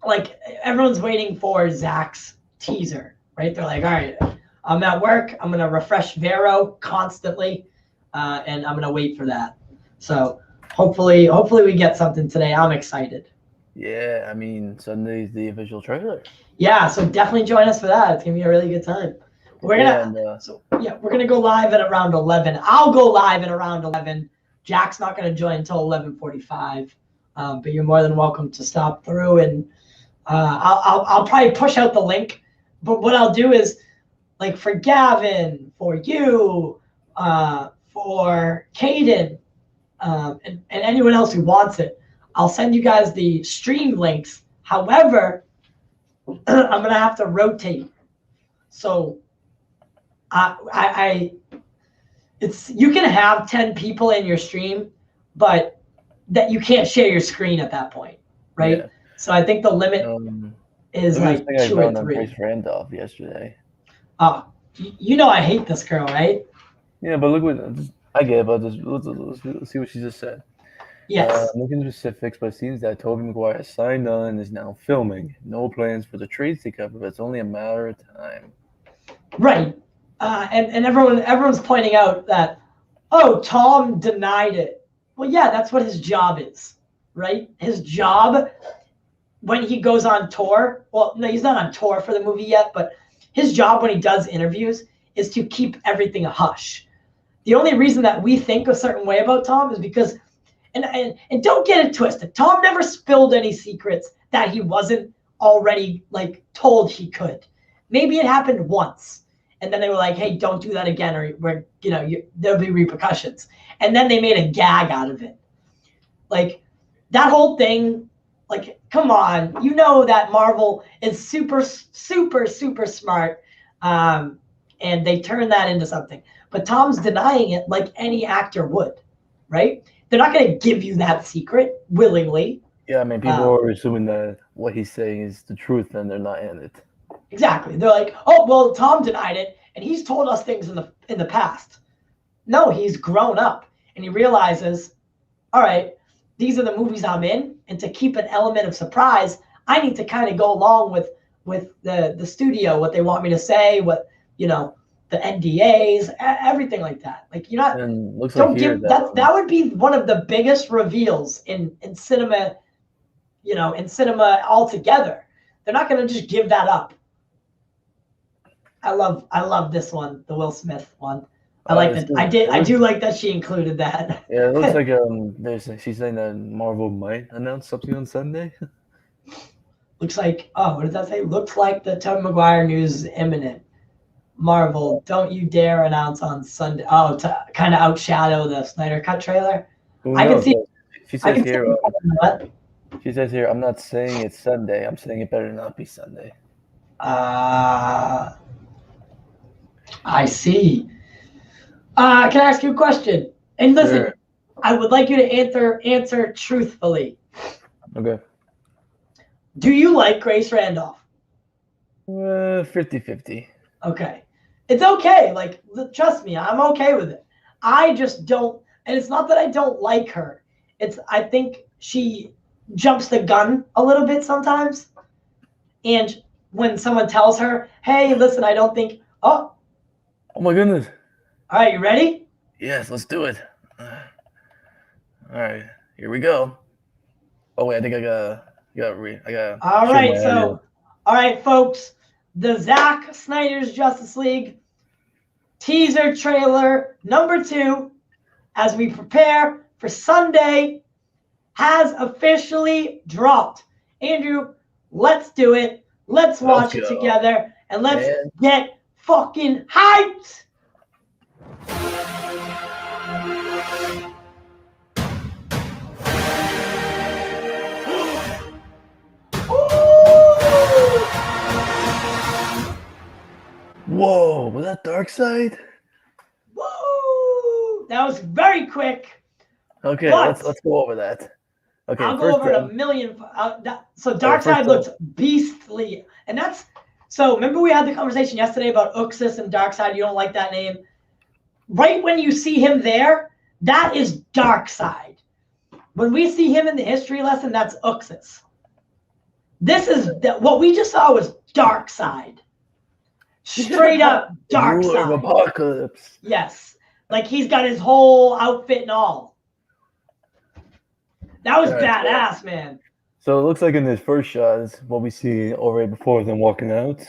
like, everyone's waiting for Zach's teaser, right? They're like, all right, I'm at work. I'm going to refresh Vero constantly, and I'm going to wait for that. So hopefully we get something today. I'm excited. Yeah, I mean, Sunday's the official trailer. Yeah, so definitely join us for that. It's going to be a really good time. We're gonna go live at around 11. I'll go live at around 11. Jack's not gonna join until 11:45, but you're more than welcome to stop through, and I'll probably push out the link. But what I'll do is, like, for Gavin, for you, for Caden, and anyone else who wants it, I'll send you guys the stream links. However, I'm gonna have to rotate. So it's you can have 10 people in your stream, but that you can't share your screen at that point, right? Yeah. So I think the limit is Look at like this thing 2 I or found on 3. Grace Randolph yesterday. You know I hate this girl, right? Yeah, but look what I get. But let's see what she just said. Yes. Looking at specifics, but it seems that Tobey Maguire has signed on and is now filming. No plans for the trades to cover, but it's only a matter of time. Right. And everyone's pointing out that, oh, Tom denied it. Well, yeah, that's what his job is, right? His job when he goes on tour, well, no, he's not on tour for the movie yet, but his job when he does interviews is to keep everything a hush. The only reason that we think a certain way about Tom is because, and don't get it twisted, Tom never spilled any secrets that he wasn't already like told he could. Maybe it happened once, and then they were like, "Hey, don't do that again, or we're, there'll be repercussions." And then they made a gag out of it. Like that whole thing. Like, come on, you know that Marvel is super, super, super smart, and they turn that into something. But Tom's denying it like any actor would, right? They're not going to give you that secret willingly. Yeah, I mean, people are assuming that what he's saying is the truth, and they're not in it. Exactly. They're like, oh, well, Tom denied it, and he's told us things in the past. No, he's grown up, and he realizes, all right, these are the movies I'm in, and to keep an element of surprise, I need to kind of go along with the studio, what they want me to say, what, the NDAs, everything like that. Like, you're not, And looks don't like give, that would be one of the biggest reveals in cinema, in cinema altogether. They're not going to just give that up. I love this one, the Will Smith one. I like that. I do like that she included that. Yeah, it looks like she's saying that Marvel might announce something on Sunday. Looks like, what does that say? Looks like the Tobey Maguire news is imminent. Marvel, don't you dare announce on Sunday. Oh, to kind of outshadow the Snyder Cut trailer. I can see. She says here. What? She says here, I'm not saying it's Sunday. I'm saying it better not be Sunday. I see. Can I ask you a question? And listen, Sure. I would like you to answer truthfully. Okay. Do you like Grace Randolph? 50-50. Okay. It's okay. Like, trust me, I'm okay with it. I just don't, and it's not that I don't like her. I think she jumps the gun a little bit sometimes. And when someone tells her, hey, listen, I don't think, Oh my goodness. All right, you ready? Yes, let's do it. All right, here we go. Oh wait, I think I got. All right, folks. The Zack Snyder's Justice League teaser trailer number 2, as we prepare for Sunday, has officially dropped. Andrew, let's do it. Let's watch it together, and let's get fucking hyped. Whoa, was that Darkseid? Woo! That was very quick. Okay, But- let's go over that. Okay, I'll go over it a million. So Darkseid looks beastly, and that's so. Remember we had the conversation yesterday about Uxas and Darkseid. You don't like that name, right? When you see him there, that is Darkseid. When we see him in the history lesson, that's Uxas. This is what we just saw was Darkseid. Straight up Darkseid. Apocalypse. Yes, like he's got his whole outfit and all. That was badass, man. So it looks like in this first shot is what we see already before them walking out.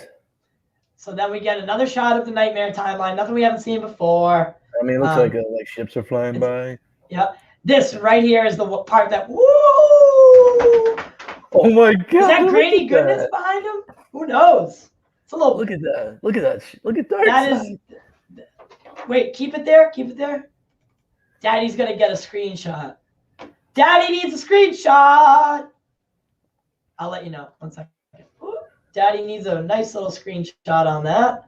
So then we get another shot of the Nightmare timeline, nothing we haven't seen before. I mean, it looks like ships are flying by. Yeah. This right here is the part that, woo! Oh my god! Is that Granny Goodness behind him? Who knows? It's a little. Look at that! Look at that! Look at Darkseid. That is. Wait, keep it there. Keep it there. Daddy's gonna get a screenshot. Daddy needs a screenshot. I'll let you know. 1 second. Ooh, Daddy needs a nice little screenshot on that.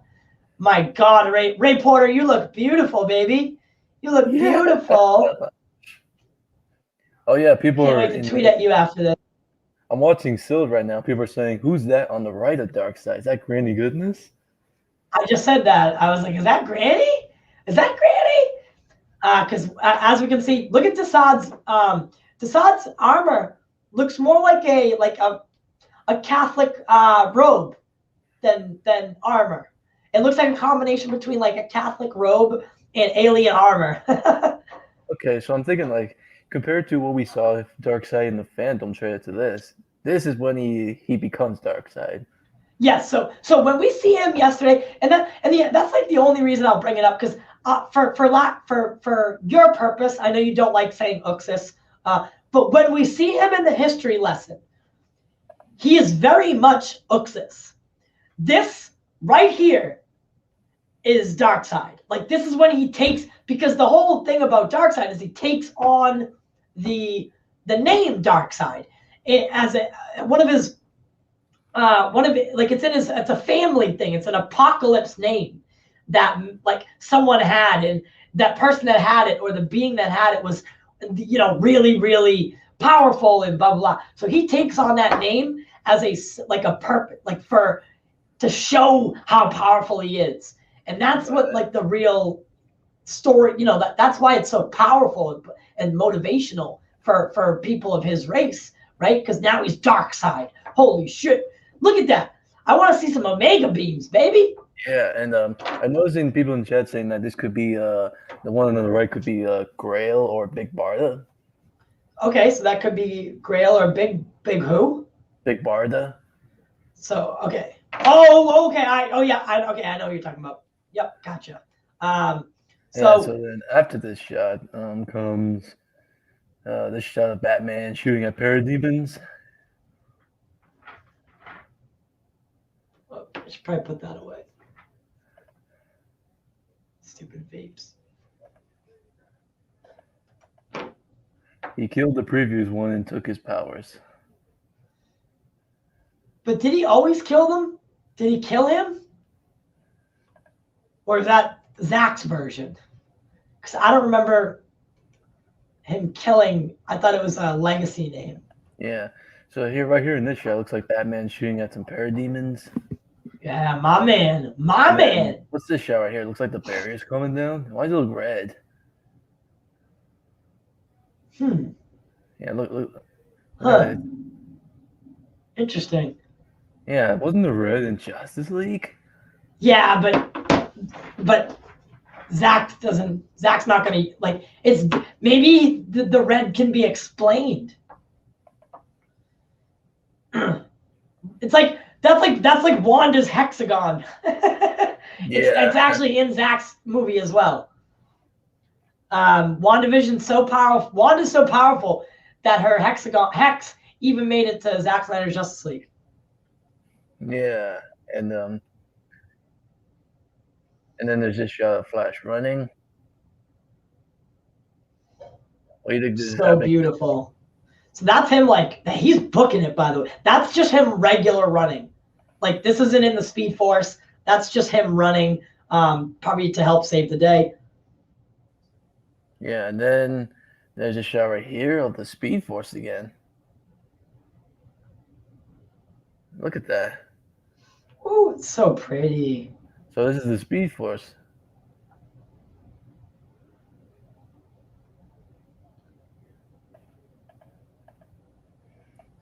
My God, Ray Porter, you look beautiful, baby. You look beautiful. Oh yeah, people Can't are wait to tweet at you after this. I'm watching Sills right now. People are saying, "Who's that on the right of Darkseid? Is that Granny Goodness?" I just said that. I was like, is that Granny? Is that Granny? Because as we can see, look at Desaad's armor looks more like a Catholic robe than armor. It looks like a combination between like a Catholic robe and alien armor. Okay, so I'm thinking like compared to what we saw with Darkseid in the Phantom trailer to this is when he becomes Darkseid. Yes. So when we see him yesterday, that's like the only reason I'll bring it up because for your purpose, I know you don't like saying Uxus, but when we see him in the history lesson, he is very much Uxus. This right here is Darkseid. Like this is when he takes, because the whole thing about Darkseid is he takes on the name Darkseid as it's a family thing. It's an apocalypse name that like someone had, and that person that had it or the being that had it was, really, really powerful and blah, blah, blah. So he takes on that name as a purpose, to show how powerful he is. And that's what like the real story, that's why it's so powerful and motivational for people of his race, right? Because now he's Darkseid. Holy shit. Look at that. I want to see some Omega beams, baby. Yeah, and I'm noticing people in chat saying that this could be the one on the right could be Grail or Big Barda. Okay, so that could be Grail or Big who? Big Barda. So okay. Oh, okay. I know what you're talking about. Yep, gotcha. So then after this shot comes this shot of Batman shooting at parademons. Oh, I should probably put that away. Stupid vapes. He killed the previous one and took his powers. But did he always kill them? Did he kill him? Or is that Zach's version? Because I don't remember him killing. I thought it was a legacy name. Yeah. So right here in this shot, looks like Batman shooting at some parademons. Yeah, my man. What's this shot right here? It looks like the barrier's coming down. Why does it look red? Yeah, look. Huh. Interesting. Yeah, wasn't the red in Justice League? Yeah, but Zach's not gonna like. It's maybe the red can be explained. It's like that's like Wanda's hexagon. It's actually in Zach's movie as well. WandaVision's so powerful. Wanda's so powerful that her hex even made it to Zack Snyder's Justice League. Yeah, and then there's this shot of Flash running. What do you think this is happening? Beautiful. So that's him, like, he's booking it, by the way. That's just him regular running. Like, this isn't in the Speed Force. That's just him running, probably to help save the day. Yeah, and then there's a shot right here of the Speed Force again. Look at that. Oh, it's so pretty. So this is the Speed Force.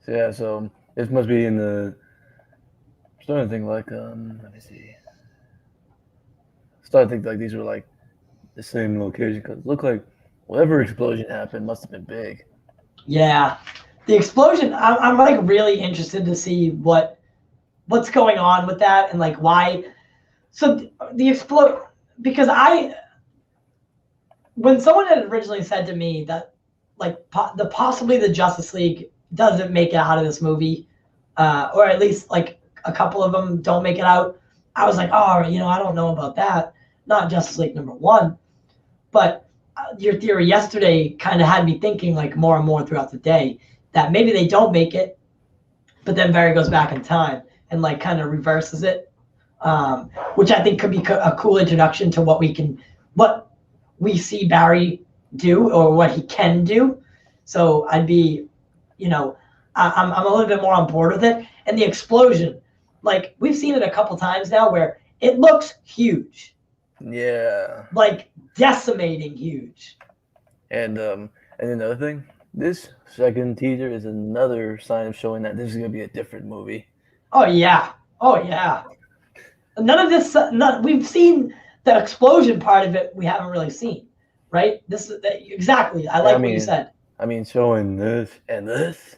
So yeah, so this must be in the. I'm starting to think like let me see. Starting to think like these were like the same location because it looked like whatever explosion happened must have been big. Yeah, the explosion. I'm like really interested to see what's going on with that and like why. So the explode, because when someone had originally said to me that like possibly the Justice League doesn't make it out of this movie, or at least like a couple of them don't make it out, I was like, oh, I don't know about that. Not Justice League #1, but your theory yesterday kind of had me thinking like more and more throughout the day that maybe they don't make it, but then Barry goes back in time and like kind of reverses it, which I think could be a cool introduction to what we see Barry do or what he can do. So I'd be, I'm a little bit more on board with it. And the explosion, like we've seen it a couple times now where it looks huge. Yeah. Like decimating huge. And another thing, this second teaser is another sign of showing that this is gonna be a different movie. Oh yeah. None of this. We've seen the explosion part of it. We haven't really seen, right? This is exactly. I like what you said. I mean, showing this and this.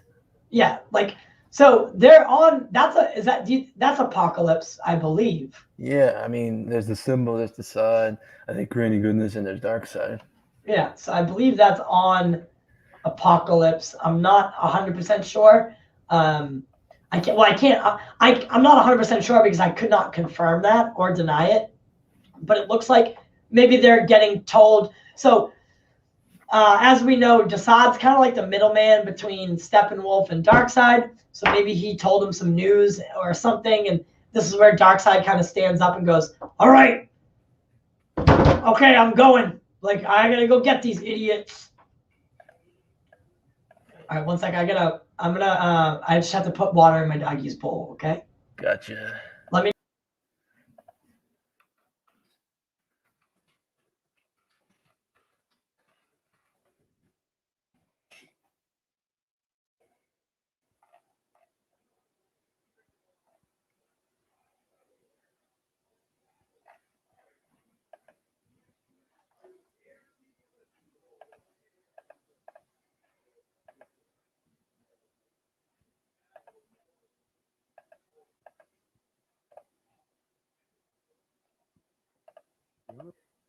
Yeah, like so they're on. That's Apocalypse, I believe. Yeah, I mean, there's the symbol, there's the side. I think Granny Goodness, and there's Dark Side. Yeah, so I believe that's on Apocalypse. I'm not 100% sure. I'm not 100% sure because I could not confirm that or deny it. But it looks like maybe they're getting told. So as we know, Desaad's kind of like the middleman between Steppenwolf and Darkseid. So maybe he told him some news or something, and this is where Darkseid kind of stands up and goes, "All right, okay, I'm going. Like I gotta go get these idiots." All right, one sec. I just have to put water in my doggy's bowl. Okay. Gotcha. Let me.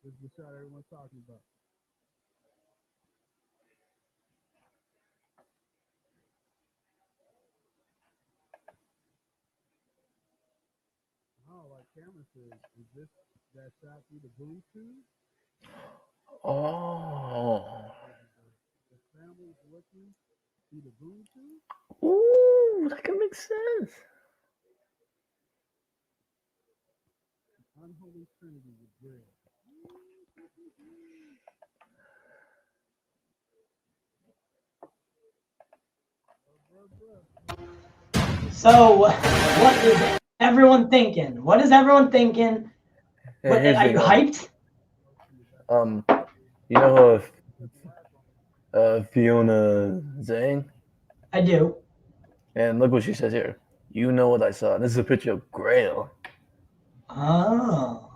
This is the shot everyone's talking about. Oh, like Cameron said, is this that shot through the boom tube? Oh. The family's looking through the boom tube? Ooh, that can make sense. Unholy Trinity with bread. So, what is everyone thinking? What is everyone thinking? Are you hyped? You know Fiona Zhang? I do. And look what she says here. You know what I saw. This is a picture of Grail. Oh.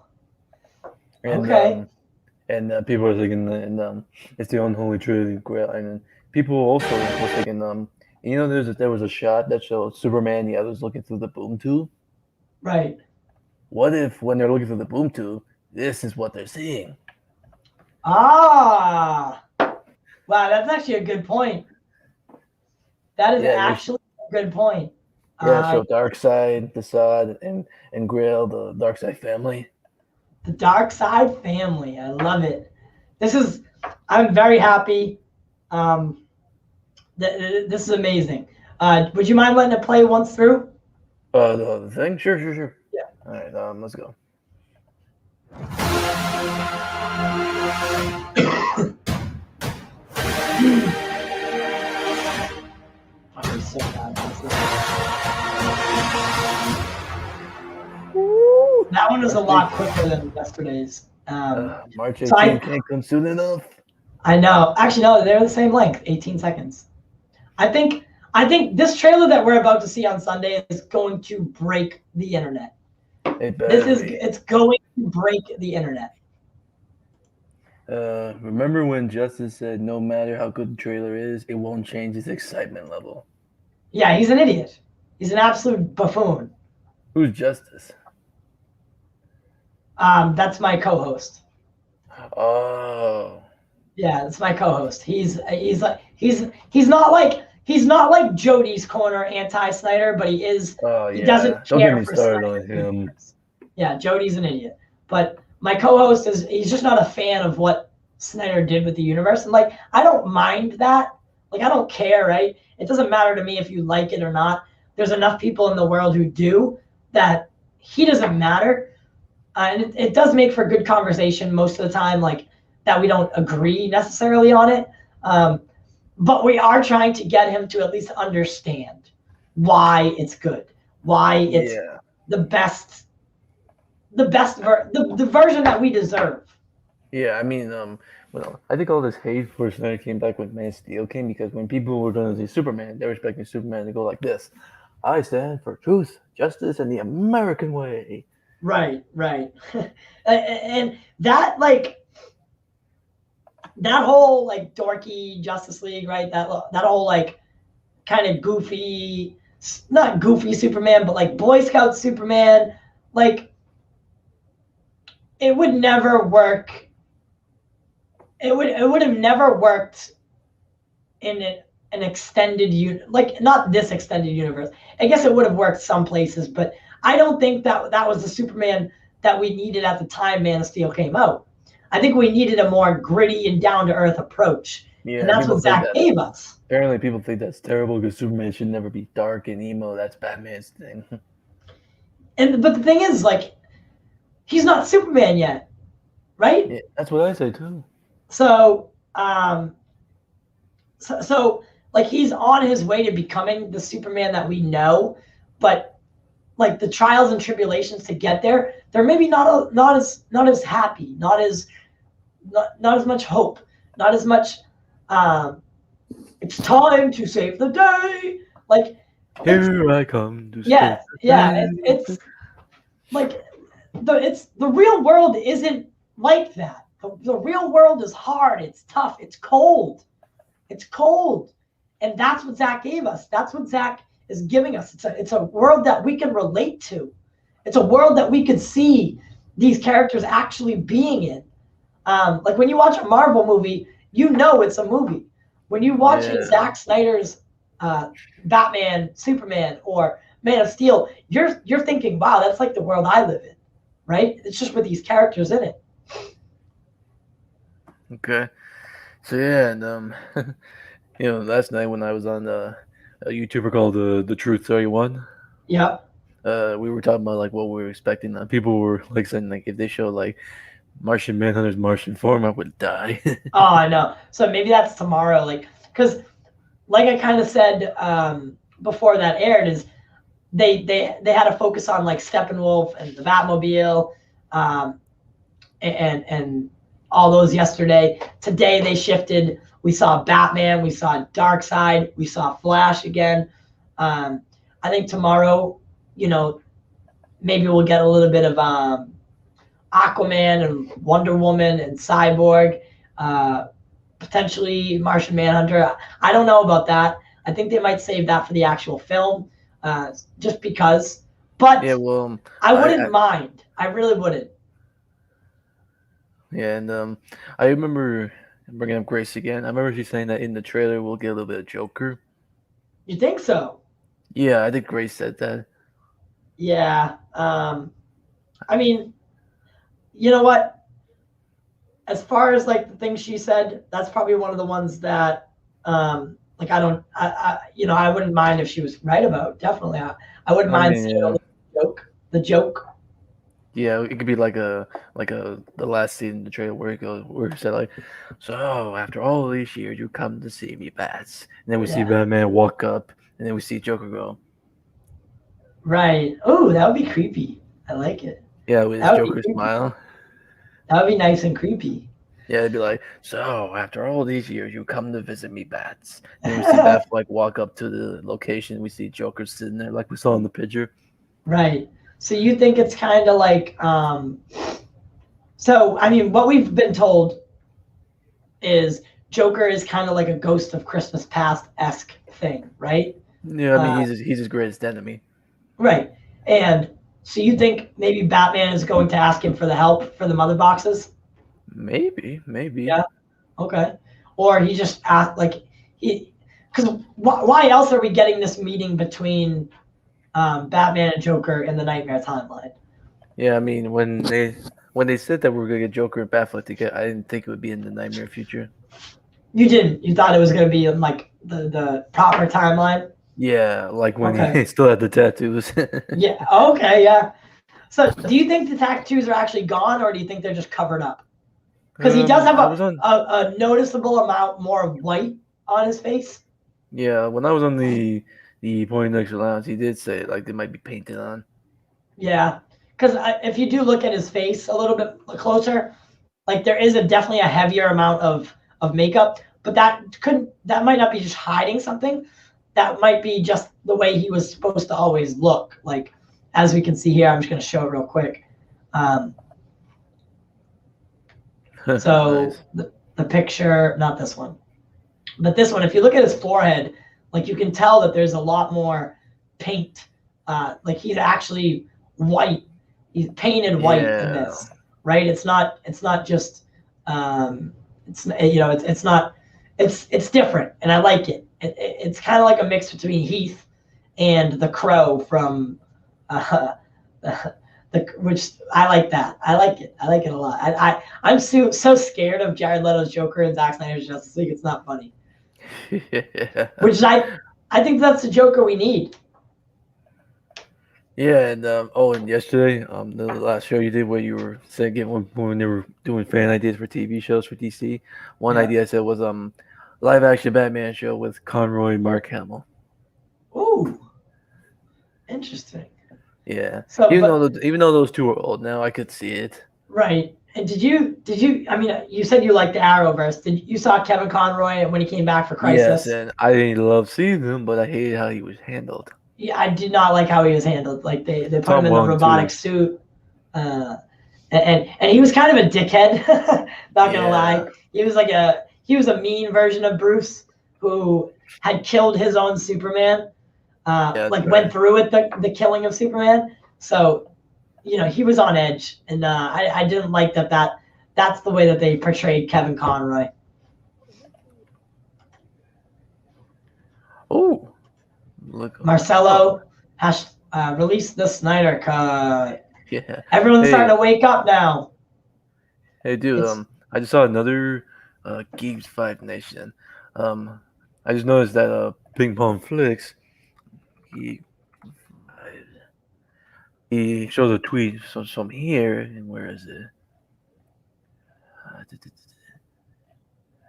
And, okay. And people are thinking, it's the unholy trinity Grail. And people also were thinking, there was a shot that showed Superman and the others looking through the boom tube. Right. What if when they're looking through the boom tube, this is what they're seeing? Ah. Wow, that's actually a good point. That is actually a good point. Yeah, so Darkseid, Desaad, and Grail, the Darkseid family. The Darkseid family. I love it. I'm very happy. This is amazing. Would you mind letting it play once through? The thing? Sure. Yeah. All right, let's go. So bad. That one was a lot quicker than yesterday's. March 18th can't come soon enough. I know. Actually, no, they're the same length, 18 seconds. I think this trailer that we're about to see on Sunday is going to break the internet. It's going to break the internet. Remember when Justice said, no matter how good the trailer is, it won't change his excitement level? Yeah, he's an idiot. He's an absolute buffoon. Who's Justice? That's my co-host. Oh. Yeah, that's my co-host. He's not like Jody's corner anti-Snyder, but he is. Oh yeah. He doesn't Don't care get me for started Snyder. on him. Yeah, Jody's an idiot. But my co-host he's just not a fan of what Snyder did with the universe. And like, I don't mind that. Like, I don't care, right? It doesn't matter to me if you like it or not. There's enough people in the world who do that he doesn't matter. And it does make for good conversation most of the time, like that we don't agree necessarily on it. But we are trying to get him to at least understand why it's good, why it's the best, the version that we deserve. Yeah, I mean, well, I think all this hate for Snyder came back when Man of Steel came, because when people were going to see Superman, they were expecting Superman to go like this: "I stand for truth, justice, and the American way." Right. And that, like, that whole like dorky Justice League, right? That whole like kind of goofy, not goofy Superman, but like Boy Scout Superman, like it would never work. It would have never worked in an extended like not this extended universe. I guess it would have worked some places, but I don't think that was the Superman that we needed at the time Man of Steel came out. I think we needed a more gritty and down-to-earth approach. Yeah, and that's what Zach gave us. Apparently people think that's terrible because Superman should never be dark and emo. That's Batman's thing. But the thing is, like, he's not Superman yet, right? Yeah, that's what I say too. So, so like he's on his way to becoming the Superman that we know, but like the trials and tribulations to get there, they're maybe not as happy, not as much hope, not as much. It's time to save the day. Like here I come to yeah, save yeah. It's like the real world isn't like that. The real world is hard. It's tough. It's cold. It's cold, and that's what Zach gave us. That's what Zach is giving us. It's a world that we can relate to. It's a world that we can see these characters actually being in. Like when you watch a Marvel movie, you know it's a movie. When you watch Zack Snyder's Batman, Superman, or Man of Steel, you're thinking, wow, that's like the world I live in, right? It's just with these characters in it. Okay. So yeah, and last night when I was on a YouTuber called the Truth 31. Yeah. We were talking about like what we were expecting. People were like saying like if they show like Martian Manhunter's Martian form, I would die. Oh, I know. So maybe that's tomorrow, like, because like I kind of said before that aired, is they had to focus on like Steppenwolf and the Batmobile, and all those yesterday. Today they shifted. We saw Batman, we saw Darkseid, we saw Flash again. I think tomorrow, maybe we'll get a little bit of Aquaman and Wonder Woman and Cyborg, potentially Martian Manhunter. I don't know about that. I think they might save that for the actual film, just because. But yeah, well, I wouldn't mind. I really wouldn't. Yeah, and I remember bringing up Grace again. I remember she saying that in the trailer we'll get a little bit of Joker. You think so? Yeah, I think Grace said that. Yeah. I mean, you know what? As far as like the things she said, that's probably one of the ones that, like I wouldn't mind if she was right about. Definitely, I wouldn't mind seeing the joke. Yeah, it could be like the last scene in the trailer where it said like, so after all these years you come to see me, Bats, and then we see Batman walk up, and then we see Joker go. Right. Oh, that would be creepy. I like it. Yeah, with his Joker smile. That would be nice and creepy. Yeah, it'd be like, so after all these years you come to visit me, Bats. And then we see Bat like walk up to the location. We see Joker sitting there like we saw in the picture. Right. So you think it's kind of like, so I mean, what we've been told is Joker is kind of like a Ghost of Christmas Past-esque thing, right? Yeah, I mean, he's his greatest enemy. Right. And so you think maybe Batman is going to ask him for the help for the mother boxes? Maybe. Yeah. Okay. Or he just asked, like, because why else are we getting this meeting between Batman and Joker in the Nightmare timeline? Yeah, I mean, when when they said that we were gonna get Joker and Batfleck together, I didn't think it would be in the nightmare future. You didn't. You thought it was going to be in like the proper timeline. Yeah, like when Okay. he still had the tattoos. Yeah. Okay. Yeah. So, do you think the tattoos are actually gone, or do you think they're just covered up? Because he does have I was on. a noticeable amount more of white on his face. Yeah, when I was on the Poindexter Lounge, he did say like they might be painted on. Yeah. Because if you do look at his face a little bit closer, like there is definitely a heavier amount of makeup, but that might not be just hiding something. That might be just the way he was supposed to always look. Like, as we can see here, I'm just going to show it real quick. So Nice. the picture, not this one, but this one, if you look at his forehead, like you can tell that there's a lot more paint. Like he's actually white. He's painted white in this, right? It's not just, it's different. And I like it. It's kind of like a mix between Heath and the Crow from, which I like that. I like it. I like it a lot. I'm so scared of Jared Leto's Joker and Zack Snyder's Justice League. It's not funny. Yeah. Which I think that's the Joker we need. Yeah, and and yesterday, the last show you did where you were saying when they were doing fan ideas for TV shows for DC, one idea I said was live action Batman show with Conroy and Mark Hamill. Ooh, interesting. Yeah. So, even though those two are old now, I could see it. Right. And did you? I mean, you said you liked the Arrowverse. You saw Kevin Conroy when he came back for Crisis? Yes, and I didn't love seeing him, but I hated how he was handled. Yeah, I did not like how he was handled. Like they put Tom him in the Welling, robotic too. suit, and he was kind of a dickhead. Not gonna Yeah. lie, he was a mean version of Bruce who had killed his own Superman. that's Went right. through with the killing of Superman. So, he was on edge, and I didn't like that's the way that they portrayed Kevin Conroy. Oh, look. Marcelo has released the Snyder Cut. Yeah. Everyone's Hey. starting to wake up now. Hey, dude. It's- I just saw another Geeks 5 Nation. I just noticed that Ping Pong Flicks. He shows a tweet from here, and where is it?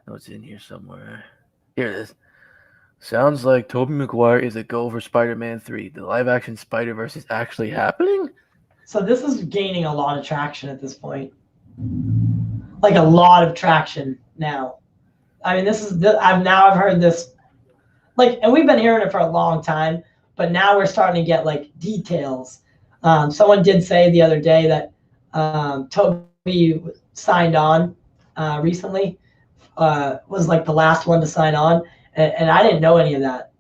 Oh, it's in here somewhere. Here it is. Sounds like Tobey Maguire is a go for Spider-Man 3. The live-action Spider-Verse is actually happening? So this is gaining a lot of traction at this point. Like a lot of traction now. I mean, I've heard this, and we've been hearing it for a long time, but now we're starting to get details. Someone did say the other day that Toby signed on recently, was the last one to sign on, and I didn't know any of that,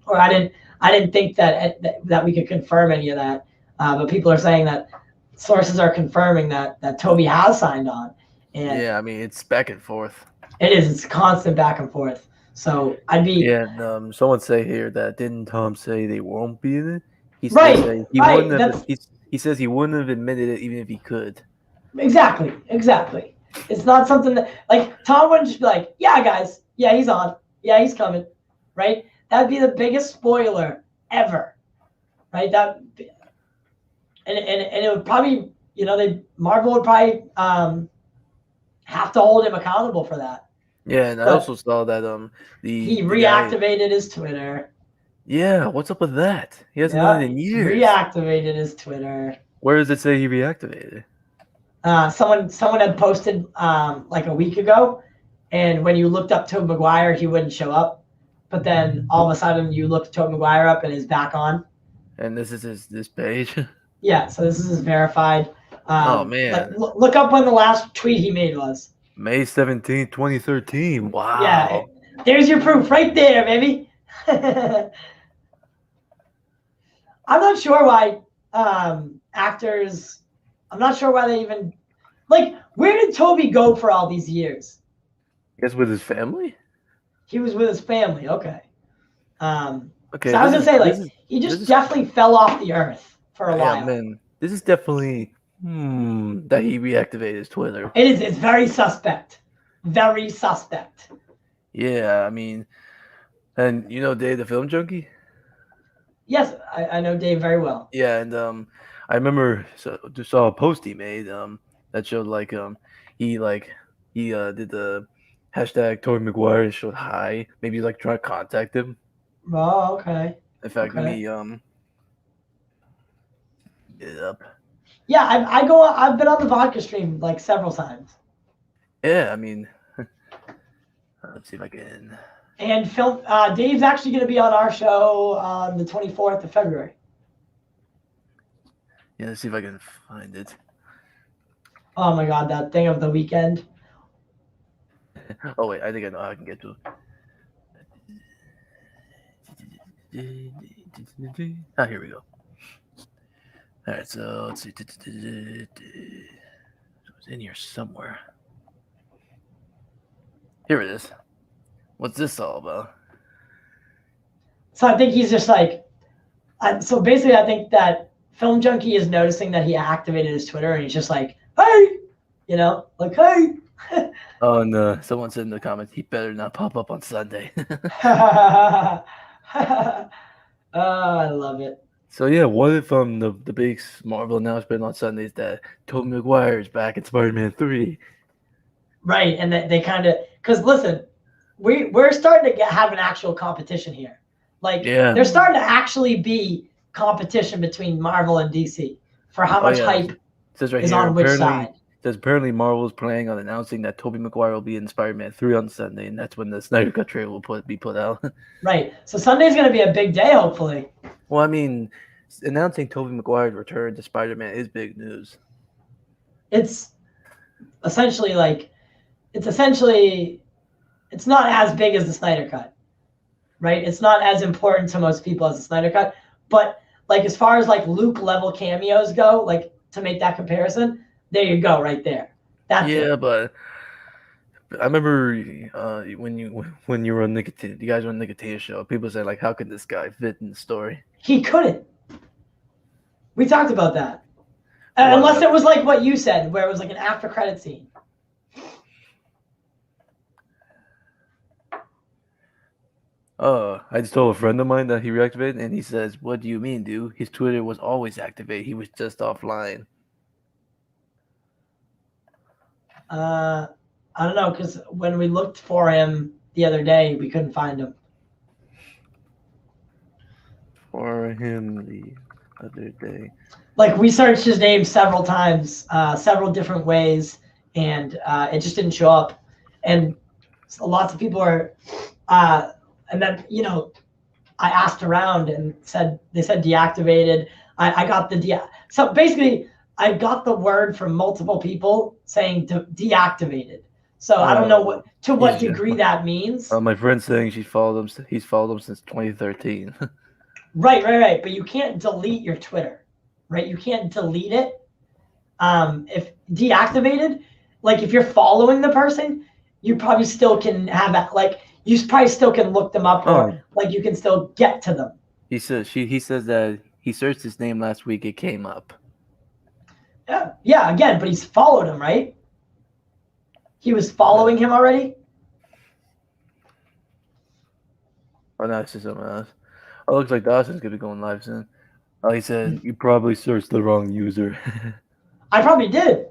or I didn't think that we could confirm any of that, but people are saying that sources are confirming that Toby has signed on, and Yeah, I mean, it's back and forth. it's constant back and forth. So I'd be Yeah, and someone say here that didn't Tom say they won't be in it? He Right, says he right, wouldn't have. that's- He says he wouldn't have admitted it even if he could. Exactly. It's not something that Tom wouldn't just be like, yeah, guys, yeah, he's on, yeah, he's coming, right? That'd be the biggest spoiler ever, right? And it would probably, Marvel would probably have to hold him accountable for that. Yeah, and I But also saw that He the guy- reactivated his Twitter. Yeah, what's up with that? He hasn't Yeah, done it in years. reactivated his Twitter. Where does it say he reactivated? Someone had posted a week ago, and when you looked up Tobey Maguire, he wouldn't show up. But then all of a sudden, you looked Tobey Maguire up, and he's back on. And this is this page. Yeah, so this is verified. Oh, man. Look up when the last tweet he made was. May 17th, 2013. Wow. Yeah, there's your proof right there, baby. I'm not sure why actors. I'm not sure why they even where did Toby go for all these years? Guess with his family? He was with his family. Okay. Okay. So I was gonna say this is- he just this is- definitely fell off the earth for a Yeah, while. man. This is definitely That he reactivated his Twitter. It is. It's very suspect. Very suspect. Yeah, I mean, and you know Dave the Film Junkie? Yes, I know Dave very well. Yeah, and I remember saw a post he made that showed he did the hashtag Tobey Maguire and showed hi. Maybe like trying to contact him. Oh, okay. In fact, let Okay. me get it up. Yeah, I've been on the vodka stream like several times. Yeah, I mean, let's see if I can. And Phil, Dave's actually going to be on our show on the 24th of February. Yeah, let's see if I can find it. Oh my God, that thing of the weekend. Oh wait, I think I know how I can get to it. Ah, here we go. All right, so let's see. It's in here somewhere. Here it is. What's this all about? So I think he's just like, so basically I think that Film Junkie is noticing that he activated his Twitter and he's just like, hey, like, hey. Oh, and someone said in the comments, he better not pop up on Sunday. I love it. So yeah, what if the big Marvel announcement on Sunday is that Tobey Maguire is back in Spider-Man 3? Right, and they kind of, because listen, we're starting to have an actual competition here. Like, there's starting to actually be competition between Marvel and DC for how much hype is on which side. Apparently Marvel is planning on announcing that Tobey Maguire will be in Spider-Man 3 on Sunday, and that's when the Snyder Cut trailer will be put out. Right, so Sunday's going to be a big day, hopefully. Well, I mean, announcing Tobey Maguire's return to Spider-Man is big news. It's essentially it's not as big as the Snyder Cut, right? It's not as important to most people as the Snyder Cut, but like as far as like Luke level cameos go, like to make that comparison, there you go, right there. That's it. But I remember when you were on you guys were on Nicotina show, people said like, how could this guy fit in the story? He couldn't. We talked about that. Unless it was like what you said, where it was like an after credit scene. I just told a friend of mine that he reactivated, and he says, "What do you mean, dude? His Twitter was always activated. He was just offline." I don't know, because when we looked for him the other day, we couldn't find him. For him the other day. Like, we searched his name several times, several different ways, and it just didn't show up. And lots of people are, and then, I asked around and they said deactivated. I got so basically I got the word from multiple people saying deactivated. So I don't know what degree that means. My friend's saying he's followed him since 2013. Right. But you can't delete your Twitter, right? You can't delete it. If deactivated, like if you're following the person, you probably still can have that. Like you probably still can look them up, or like you can still get to them. He says that he searched his name last week. It came up. Yeah. Again, but he's followed him, right? He was following him already. Oh, no, it's just something else. Oh, looks like Dawson's gonna be going live soon. Oh, he said you probably searched the wrong user. I probably did.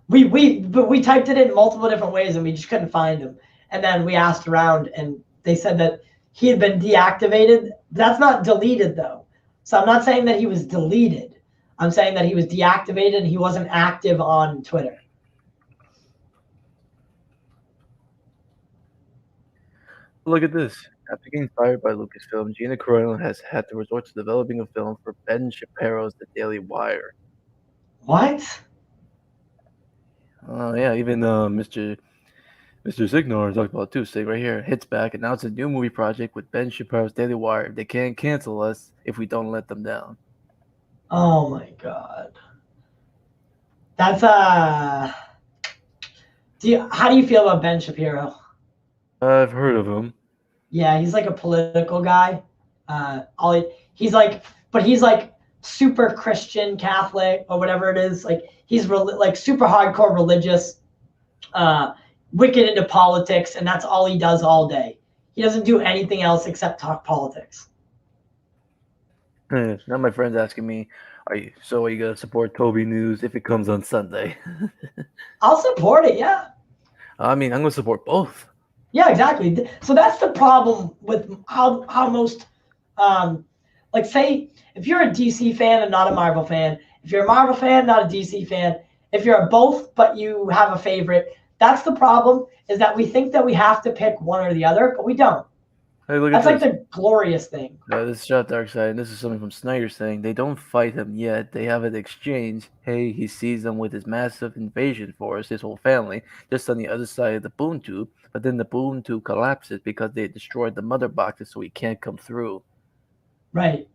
We typed it in multiple different ways and we just couldn't find him. And then we asked around and they said that he had been deactivated. That's not deleted though. So I'm not saying that he was deleted. I'm saying that he was deactivated and he wasn't active on Twitter. Look at this. After getting fired by Lucasfilm, Gina Carano has had to resort to developing a film for Ben Shapiro's The Daily Wire. What? Oh, yeah, even Mr. Signor talked about it too. Say right here, hits back, announced a new movie project with Ben Shapiro's Daily Wire. They can't cancel us if we don't let them down. Oh my God. That's how do you feel about Ben Shapiro? I've heard of him. Yeah, he's like a political guy. He's like super Christian Catholic or whatever it is. Like he's like super hardcore religious, wicked into politics, and that's all he does all day. He doesn't do anything else except talk politics. Now my friend's asking me, are you gonna support Toby News if it comes on Sunday? I'll support it, yeah. I mean, I'm gonna support both. Yeah, exactly. So that's the problem with how most, like say, if you're a DC fan and not a Marvel fan, if you're a Marvel fan, not a DC fan, if you're a both but you have a favorite, that's the problem. Is that we think that we have to pick one or the other, but we don't. Hey, look That's at like this. the glorious thing. This is Shot Darkseid, and this is something from Snyder saying they don't fight him yet. They have an exchange. Hey, he sees them with his massive invasion force, his whole family, just on the other side of the boom tube. But then the boom tube collapses because they destroyed the mother boxes, so he can't come through. Right.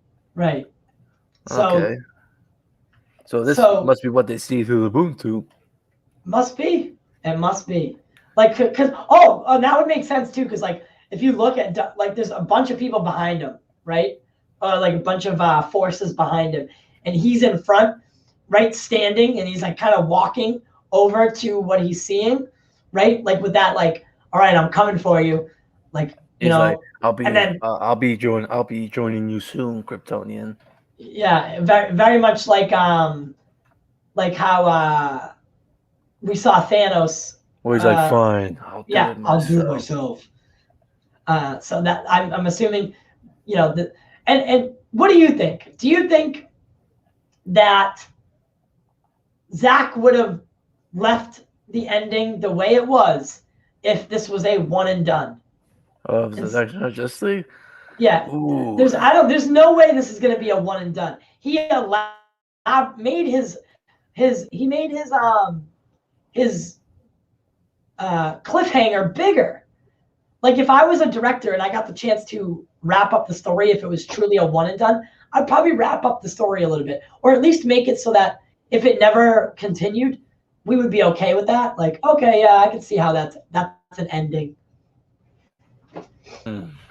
So, okay. So this must be what they see through the boom tube. Must be. It must be. Like, because that would make sense too. Because like, if you look at like, there's a bunch of people behind him, right? Like a bunch of forces behind him, and he's in front, right, standing, and he's like kind of walking over to what he's seeing, right? Like with that, like, all right, I'm coming for you, like you know. Like, I'll be joining you soon, Kryptonian. Yeah, very very much like how we saw Thanos. Where he's like, fine, I'll do it myself. I'll do it myself. So that I'm assuming, you know, and what do you think? Do you think that Zach would have left the ending the way it was if this was a one and done? Oh, is that not Justice League? Yeah. Ooh. There's no way this is going to be a one and done. He made his cliffhanger bigger. Like if I was a director and I got the chance to wrap up the story, if it was truly a one and done, I'd probably wrap up the story a little bit, or at least make it so that if it never continued, we would be okay with that. Like, okay, yeah, I can see how that's an ending.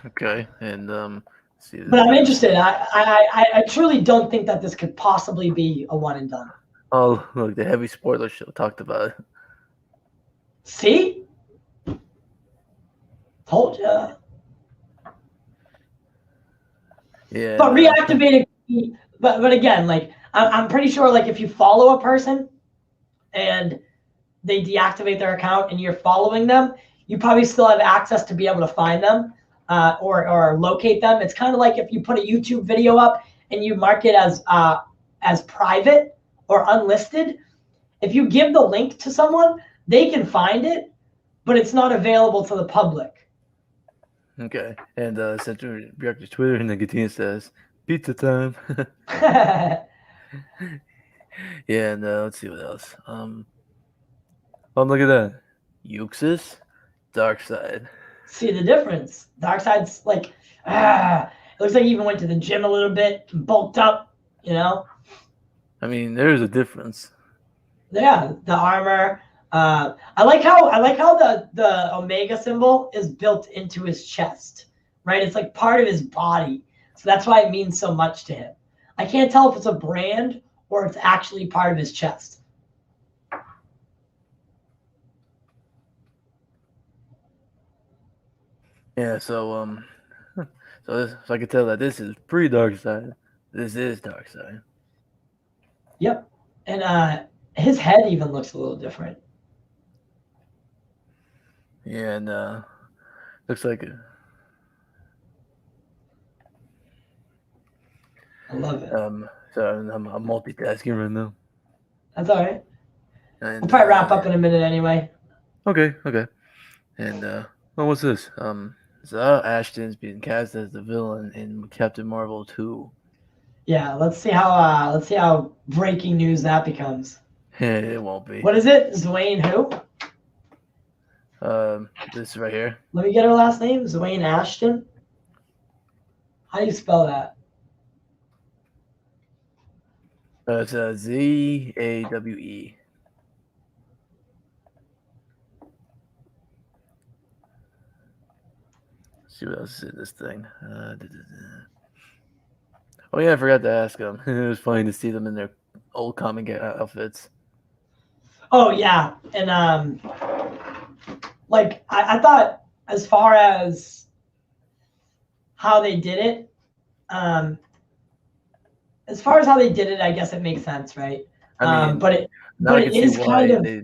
Okay, and but I'm interested. I truly don't think that this could possibly be a one and done. Oh, look, the heavy spoiler show talked about it. See? Told ya. Yeah. But reactivating, but again, like I'm pretty sure, like if you follow a person and they deactivate their account and you're following them, you probably still have access to be able to find them or locate them. It's kind of like if you put a YouTube video up and you mark it as private or unlisted. If you give the link to someone, they can find it, but it's not available to the public. Okay, and sent to react to Twitter, and then Katina says, "Pizza time." Yeah, and let's see what else. Oh, look at that, Euxis, Darkseid. See the difference? Darkseid's like, it looks like he even went to the gym a little bit, bulked up, you know. I mean, there's a difference. Yeah, the armor. I like how the Omega symbol is built into his chest, right? It's like part of his body, so that's why it means so much to him. I can't tell if it's a brand or it's actually part of his chest. Yeah, so so I can tell that this is pre-Darkseid. This is Darkseid. Yep, and his head even looks a little different. Yeah, and looks like it. I love it. So I'm multitasking right now. That's all right. And, We'll probably wrap up in a minute anyway. Okay. And what's this? Zara Ashton's being cast as the villain in Captain Marvel 2. Yeah, let's see how breaking news that becomes. It won't be. What is it? Zwayne who? This right here. Let me get her last name. Zwayne Ashton. How do you spell that? It's ZAWE. See what else is in this thing. Oh yeah, I forgot to ask them. It was funny to see them in their old comic outfits. Oh yeah, and like I thought as far as how they did it, as far as how they did it, I guess it makes sense, right? I mean, But now I it can see is kind why of they.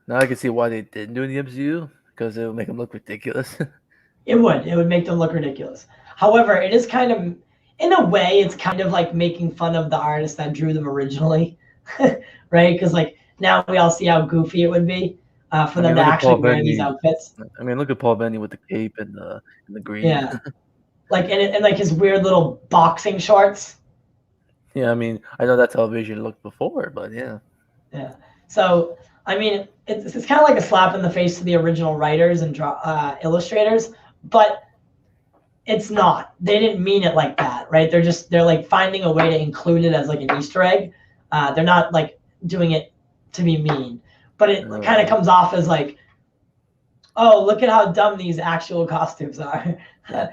Now I can see why they didn't do it in the MCU because it would make them look ridiculous. it would make them look ridiculous. However, it is kind of in a way it's kind of like making fun of the artist that drew them originally, right? Because like now we all see how goofy it would be for I them mean, to look at actually Paul wear these Bettany. outfits. I mean, look at Paul Bettany with the cape and the green. Yeah, like and like his weird little boxing shorts. Yeah, I mean, I know that television looked before, but yeah. Yeah. So I mean, it's kind of like a slap in the face to the original writers and illustrators, but it's not. They didn't mean it like that, right? They're like finding a way to include it as like an Easter egg. They're not like doing it to be mean, but it kind of comes off as like, oh, look at how dumb these actual costumes are.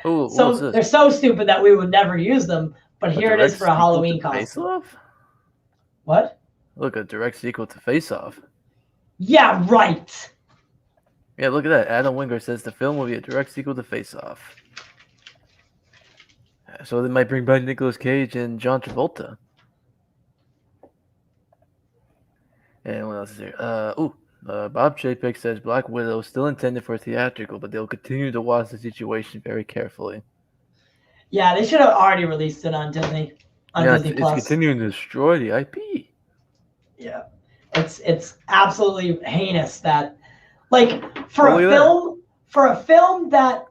Ooh, So what's this? they're so stupid that we would never use them, but here it is for a Halloween Face costume. Off? What? Look, a direct sequel to Face Off. Yeah, right. Yeah, look at that. Adam Wingard says the film will be a direct sequel to Face Off. So they might bring back Nicolas Cage and John Travolta. And what else is there? Bob Chapek says Black Widow is still intended for theatrical, but they'll continue to watch the situation very carefully. Yeah, they should have already released it on Disney. Disney it's Plus. continuing to destroy the IP. Yeah, it's absolutely heinous that, like, for a film that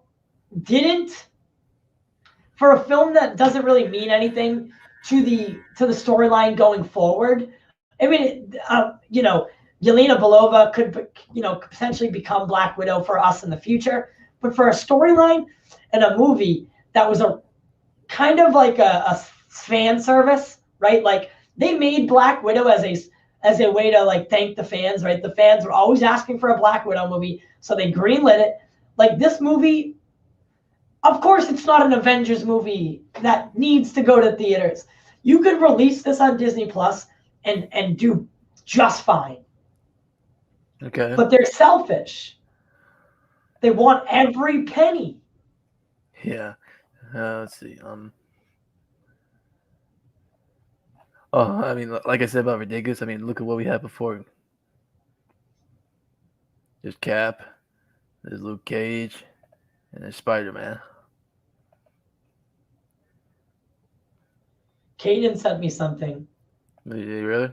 doesn't really mean anything to the storyline going forward. I mean, Yelena Belova could, potentially become Black Widow for us in the future, but for a storyline and a movie that was a kind of like a fan service, right? Like they made Black Widow as a way to like thank the fans, right? The fans were always asking for a Black Widow movie, so they greenlit it. Like this movie, of course, it's not an Avengers movie that needs to go to theaters. You could release this on Disney Plus and do just fine. Okay. But they're selfish. They want every penny. Yeah. Let's see. I mean, like I said about ridiculous. I mean, look at what we had before. There's Cap, there's Luke Cage, and there's Spider-Man. Caden sent me something. Did you really?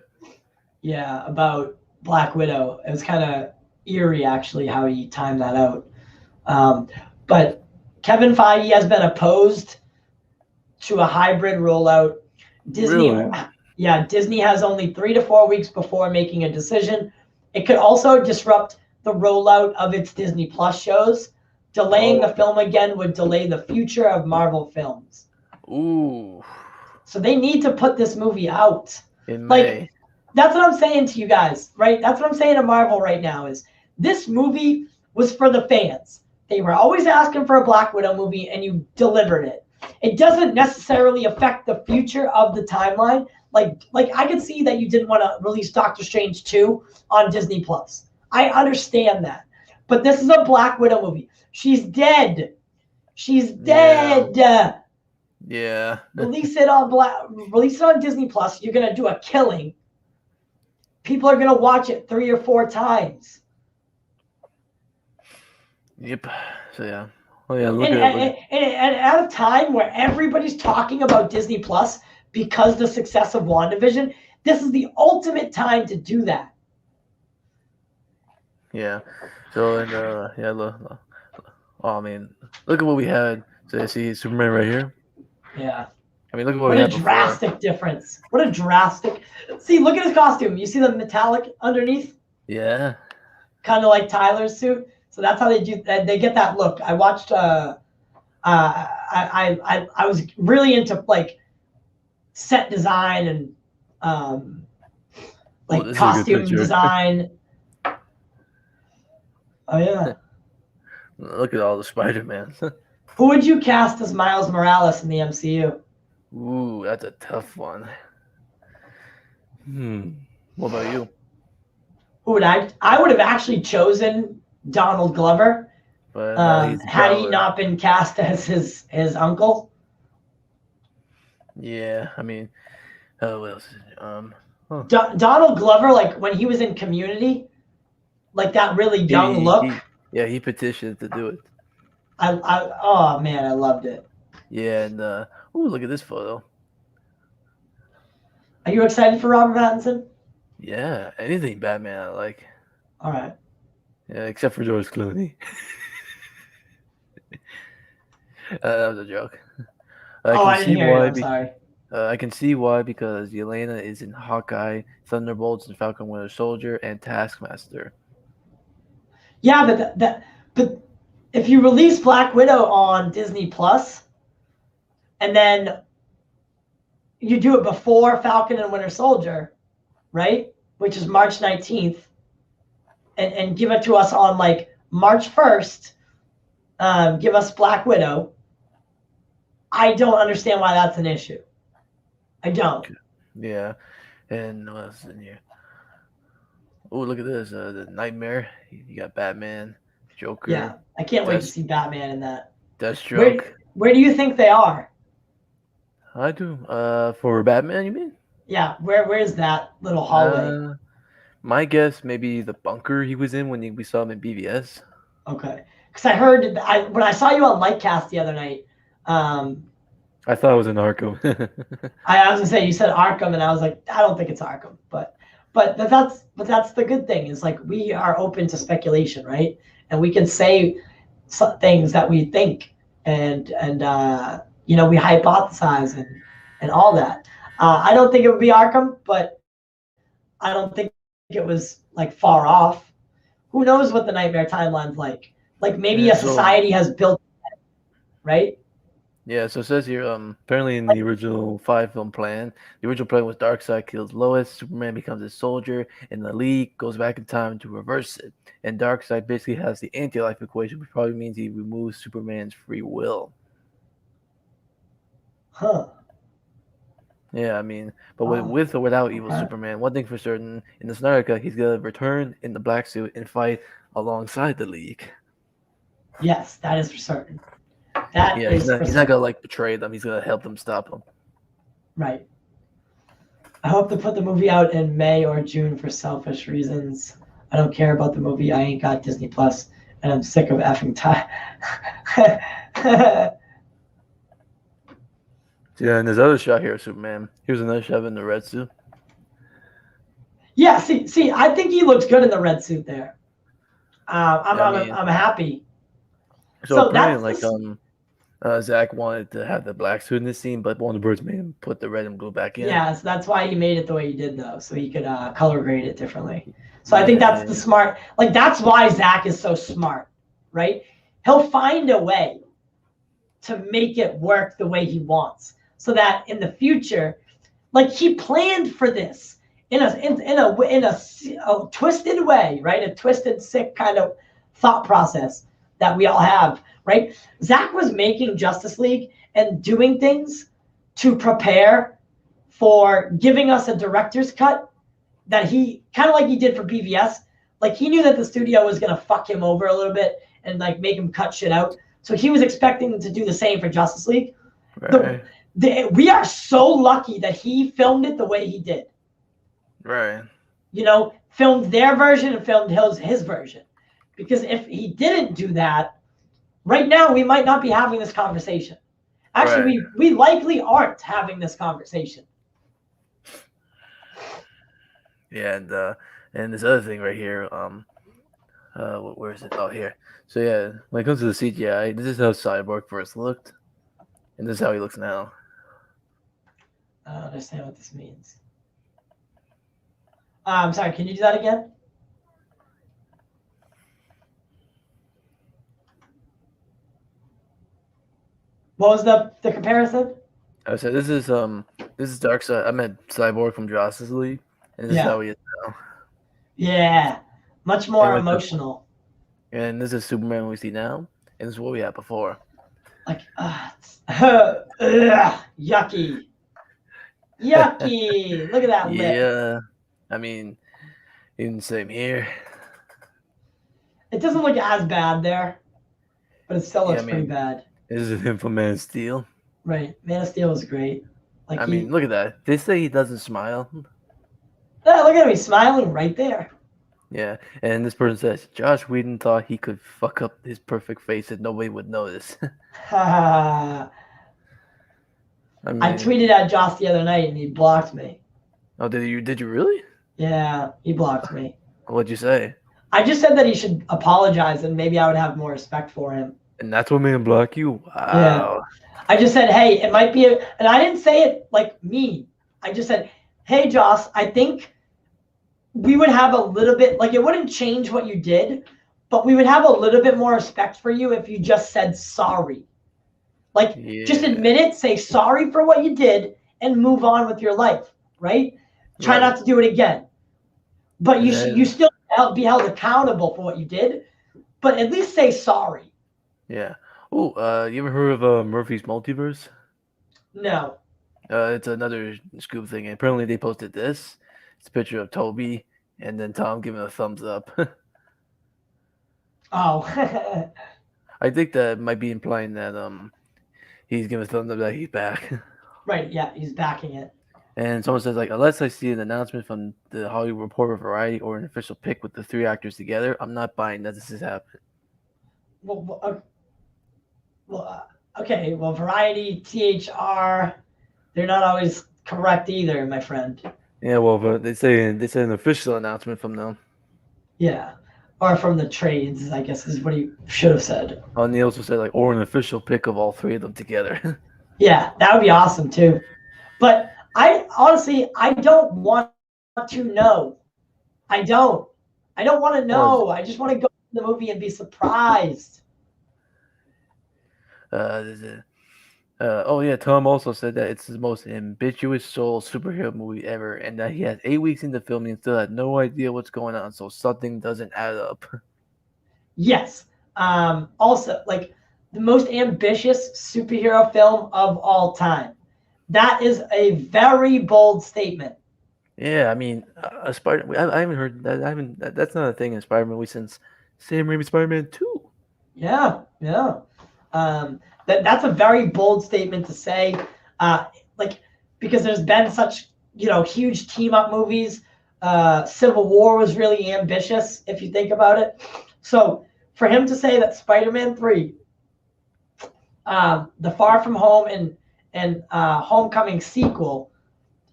Yeah, about Black Widow. It was kind of eerie, actually, how he timed that out. But Kevin Feige has been opposed to a hybrid rollout. Disney, Really? Yeah, Disney has only 3 to 4 weeks before making a decision. It could also disrupt the rollout of its Disney Plus shows. Delaying the film again would delay the future of Marvel films. Ooh. So they need to put this movie out. In Like, May. that's what I'm saying to you guys, right? That's what I'm saying to Marvel right now is this movie was for the fans. They were always asking for a Black Widow movie, and you delivered it. It doesn't necessarily affect the future of the timeline. Like I could see that you didn't want to release Doctor Strange 2 on Disney Plus. I understand that. But this is a Black Widow movie. She's dead. She's dead. Yeah. Release it on Disney Plus. You're gonna do a killing. People are gonna watch it 3 or 4 times. Yep. So yeah. Oh yeah. Look And at at a time where everybody's talking about Disney Plus because the success of WandaVision, this is the ultimate time to do that. Yeah. So and yeah. Look. Oh, I mean, look at what we had. So you see Superman right here. Yeah. I mean, look at what What we a had before. drastic difference. What a drastic. See, look at his costume. You see the metallic underneath? Yeah. Kind of like Tyler's suit. So that's how they do. They get that look. I watched. I was really into like set design and like this is a good costume picture. design. Oh yeah. Look at all the Spider-Man. Who would you cast as Miles Morales in the MCU? Ooh, that's a tough one. What about you? Who would I would have actually chosen Donald Glover But no, he's had he Prowler. not been cast as his uncle. Yeah, I mean, what else? Donald Glover, like when he was in Community, like that really young look. He petitioned to do it. Oh man, I loved it. Yeah, and ooh, look at this photo. Are you excited for Robert Pattinson? Yeah, anything Batman I like. All right. Yeah, except for George Clooney. That was a joke. I didn't hear you. I'm sorry. I can see why, because Yelena is in Hawkeye, Thunderbolts, and Falcon Winter Soldier, and Taskmaster. Yeah, but if you release Black Widow on Disney Plus, and then you do it before Falcon and Winter Soldier, right? Which is March 19th, and give it to us on like March 1st. Give us Black Widow. I don't understand why that's an issue. I don't. Yeah, and what else is in here? Oh, look at this. The Nightmare. You got Batman, Joker. Yeah, I can't wait to see Batman in that. Deathstroke. Where do you think they are? I do. For Batman, you mean? Yeah, where is that little hallway? My guess, maybe the bunker he was in when we saw him in BVS. Okay, because I heard when I saw you on Lightcast the other night. I thought it was in Arkham. I was gonna say you said Arkham, and I was like, I don't think it's Arkham, but that's the good thing is like we are open to speculation, right? And we can say some things that we think, and we hypothesize and all that. I don't think it would be Arkham, but I don't think it was like far off. Who knows what the Nightmare timeline's like? Like maybe a society has built, right? Yeah, so it says here, apparently in the original 5-film plan, the original plan was Darkseid kills Lois, Superman becomes a soldier, and the League goes back in time to reverse it. And Darkseid basically has the anti-life equation, which probably means he removes Superman's free will. Huh. Yeah, I mean, but with or without evil Superman, one thing for certain, in the Snyder Cut, he's going to return in the black suit and fight alongside the League. Yes, that is for certain. He's not gonna like betray them. He's gonna help them stop them. Right. I hope to put the movie out in May or June for selfish reasons. I don't care about the movie. I ain't got Disney Plus, and I'm sick of effing time. Yeah, and there's other shot here of Superman. Here's another shot in the red suit. Yeah, see, I think he looks good in the red suit there. I'm happy. So apparently, Zach wanted to have the black suit in this scene, but Warner Bros. Made him put the red and blue back in. Yeah, so that's why he made it the way he did, though, so he could color grade it differently. So I think that's the smart. Like that's why Zach is so smart, right? He'll find a way to make it work the way he wants, so that in the future, like he planned for this in a twisted way, right? A twisted, sick kind of thought process that we all have, right? Zach was making Justice League and doing things to prepare for giving us a director's cut that he kind of like he did for BVS. Like he knew that the studio was going to fuck him over a little bit and like make him cut shit out. So he was expecting to do the same for Justice League. Right. We are so lucky that he filmed it the way he did. Right. Filmed their version and filmed his version. Because if he didn't do that, right now we might not be having this conversation. Actually, we likely aren't having this conversation. Yeah, and this other thing right here, where is it? Oh, here. So yeah, when it comes to the CGI, this is how Cyborg first looked, and this is how he looks now. I don't understand what this means. I'm sorry, can you do that again? What was the comparison? I said this is Darkseid. I meant Cyborg from Justice League, and this is how he is now. Yeah, much more emotional. And this is Superman we see now, and this is what we had before. Like, yucky. Yucky. Look at that lip. Yeah, I mean, even same here. It doesn't look as bad there, but it still looks I pretty mean, bad. This is him from Man of Steel. Right. Man of Steel is great. Like I mean, look at that. They say he doesn't smile. yeah, look at him. He's smiling right there. Yeah, and this person says Josh Whedon thought he could fuck up his perfect face and nobody would notice. I I tweeted at Josh the other night and he blocked me. Oh, did you? Did you really? Yeah, he blocked me. What'd you say? I just said that he should apologize and maybe I would have more respect for him. And that's what made him block you? Wow. I just said, hey, it might be, and I didn't say it like mean. I just said, hey, Joss, I think we would have a little bit, like it wouldn't change what you did, but we would have a little bit more respect for you if you just said sorry. Like, just admit it, say sorry for what you did, and move on with your life, right? Try not to do it again. But you still be held accountable for what you did, but at least say sorry. Yeah. Oh, you ever heard of Murphy's Multiverse? No. It's another Scoop thing. And apparently they posted this. It's a picture of Toby and then Tom giving a thumbs up. Oh. I think that might be implying that he's giving a thumbs up that he's back. Right, yeah, he's backing it. And someone says, like, unless I see an announcement from the Hollywood Reporter Variety or an official pic with the three actors together, I'm not buying that this is happening. Okay, well, Variety, THR, they're not always correct either, my friend. Yeah, well, but they say an official announcement from them. Yeah, or from the trades, I guess is what he should have said. Oh, and he also said, like, or an official pic of all three of them together. Yeah, that would be awesome too. But I don't want to know. I don't want to know. I just want to go to the movie and be surprised. Oh yeah, Tom also said that it's his most ambitious solo superhero movie ever, and that he has 8 weeks into filming and still had no idea what's going on, so something doesn't add up. Yes. Also, like the most ambitious superhero film of all time. That is a very bold statement. Yeah, I mean, Spider. I haven't heard that. That's not a thing in Spider-Man movie since Sam Raimi's Spider-Man 2. Yeah. That's a very bold statement to say, because there's been such huge team up movies. Civil War was really ambitious if you think about it. So for him to say that Spider-Man 3, the Far From Home and Homecoming sequel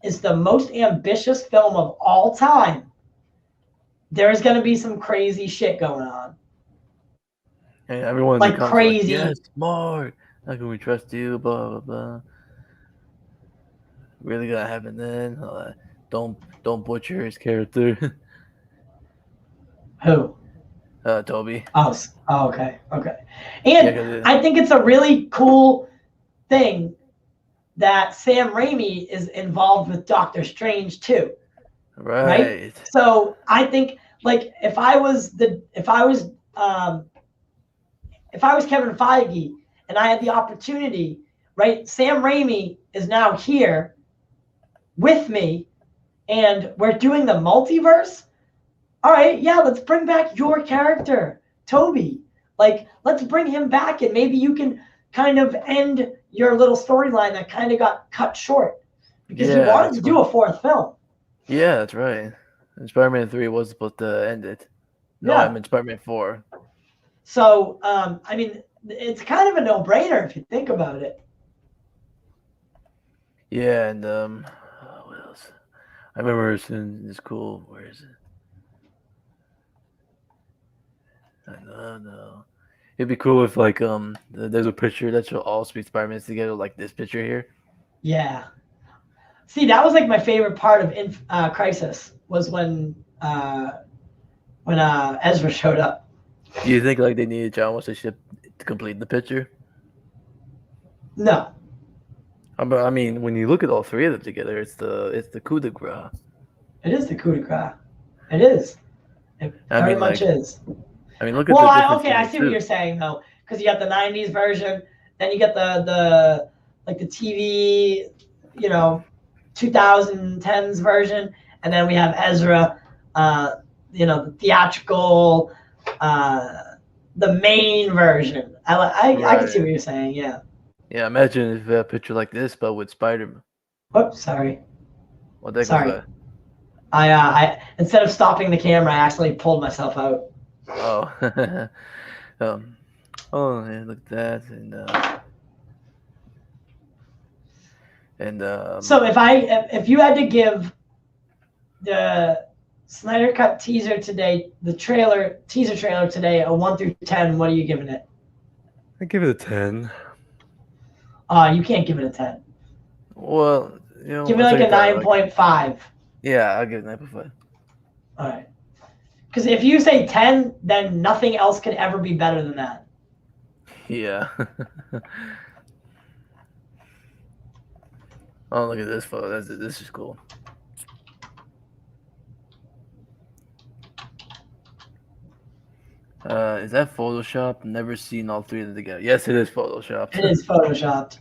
is the most ambitious film of all time, there's going to be some crazy shit going on. And everyone like crazy. Like, yes, Mark. How can we trust you? Blah blah blah. Really gonna happen then? Don't butcher his character. Who? Toby. Oh, okay. And I think it's a really cool thing that Sam Raimi is involved with Doctor Strange too. Right? So I think, like, if I was Kevin Feige and I had the opportunity, right? Sam Raimi is now here with me and we're doing the multiverse. All right, yeah, let's bring back your character, Toby. Like, let's bring him back and maybe you can kind of end your little storyline that kind of got cut short because you wanted to do a fourth film. Yeah, that's right. And Spider-Man 3 was supposed to end it. No, I mean Spider-Man 4. So, I mean, it's kind of a no-brainer if you think about it. Yeah, and what else? I remember seeing this cool. Where is it? I don't know. It'd be cool if like there's a picture that show all three Spider-Mans together, like this picture here. Yeah. See, that was like my favorite part of Crisis was when Ezra showed up. Do you think like they needed John Wesley-Shipp to complete the picture? No. I mean, when you look at all three of them together, it's the coup de grace. It is the coup de grace. It is. It very much is. I mean, look at the difference. I see what you're saying though, because you got the '90s version Then you get the like the TV, 2010s version, and then we have Ezra, the theatrical, the main version. I can see what you're saying. Yeah. Yeah, imagine if a picture like this, but with Spider-Man. Oops, sorry. What the heck Sorry. was that? I instead of stopping the camera, I actually pulled myself out. Oh. Oh, yeah, look at that. So if you had to give the Snyder Cut teaser today, the teaser trailer today, a 1 through 10, what are you giving it? I give it a 10. You can't give it a 10. Well, Give it like a 9.5. Yeah, I'll give it 9.5. All right. Because if you say 10, then nothing else could ever be better than that. Yeah. Oh, look at this photo. This is cool. Is that Photoshop? Never seen all three of them together. Yes, it is Photoshopped. It is photoshopped.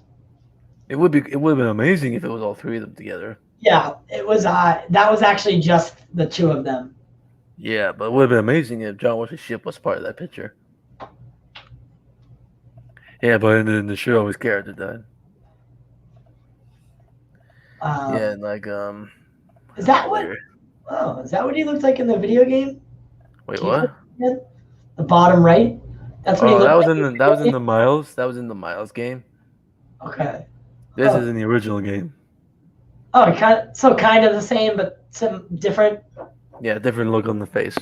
It would have been amazing if it was all three of them together. Yeah, it was. That was actually just the two of them. Yeah, but it would have been amazing if John Walsh's ship was part of that picture. Yeah, but in the show, his character died. Yeah, like Is that what? Oh, is that what he looked like in the video game? Wait, what? The bottom right. That's what he looked that was like. that was in the Miles. That was in the Miles game. Okay. This is in the original game. Oh, kind of the same, but some different. Yeah, different look on the face.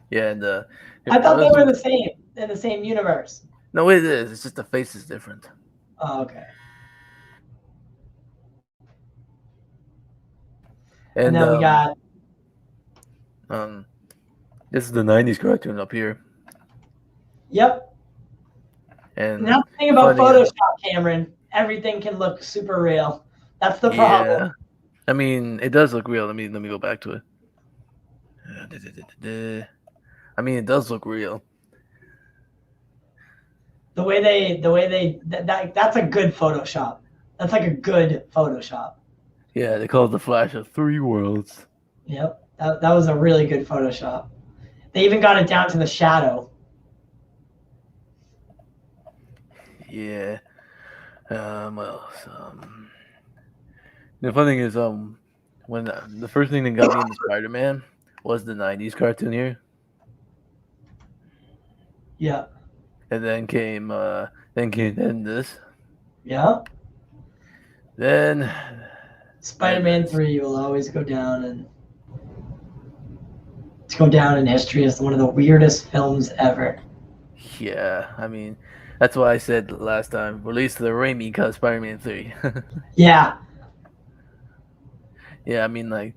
Yeah, and I thought they were the same in the same universe. No, it is. It's just the face is different. Oh, okay. And then we got. This is the '90s cartoon up here. Yep. And that's the thing about Photoshop, Cameron. Everything can look super real. That's the problem. Yeah. I mean, it does look real. Let me go back to it. I mean, it does look real. The way they that's a good Photoshop. That's like a good Photoshop. Yeah, they call it the Flash of Three Worlds. Yep, that was a really good Photoshop. They even got it down to the shadow. Yeah. The funny thing is, when the first thing that got me into Spider-Man was the '90s cartoon here. Yeah. And then came this. Yeah. Then Spider-Man 3 will always go down in history as one of the weirdest films ever. Yeah, I mean, that's why I said last time, release the Raimi cut Spider-Man 3. Yeah. Yeah, I mean, like,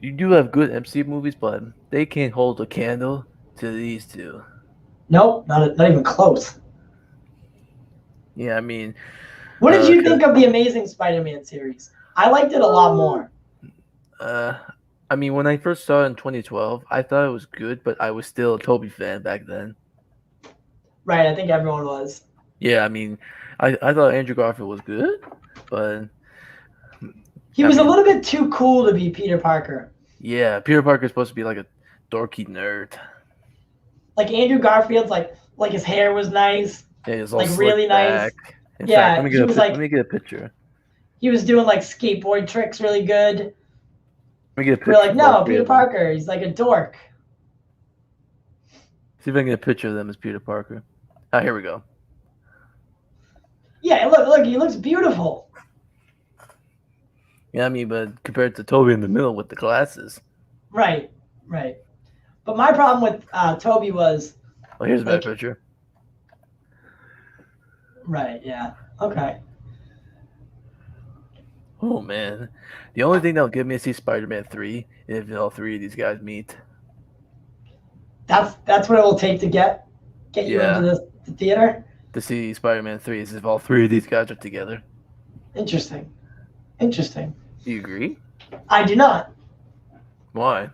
you do have good MCU movies, but they can't hold a candle to these two. Nope, not even close. Yeah, I mean... What did you think of the Amazing Spider-Man series? I liked it a lot more. I mean, when I first saw it in 2012, I thought it was good, but I was still a Tobey fan back then. Right, I think everyone was. Yeah, I mean, I thought Andrew Garfield was good, but... He was a little bit too cool to be Peter Parker. Yeah, Peter Parker's supposed to be like a dorky nerd. Like Andrew Garfield's like his hair was nice. Yeah, he was all like really nice. Back. In yeah, fact, let me get a picture. He was doing like skateboard tricks really good. Let me get a picture. We're like, no, Peter Parker, he's like a dork. See if I can get a picture of them as Peter Parker. Ah, here we go. Yeah, look, he looks beautiful. Yeah, I mean, but compared to Tobey in the middle with the glasses. Right. But my problem with Tobey was... Oh, here's a better picture. Right, yeah. Okay. Oh, man. The only thing that'll get me to see Spider-Man 3 is if all three of these guys meet. That's what it will take to get you into the theater? To see Spider-Man 3 is if all three of these guys are together. Interesting. Do you agree? I do not. Why?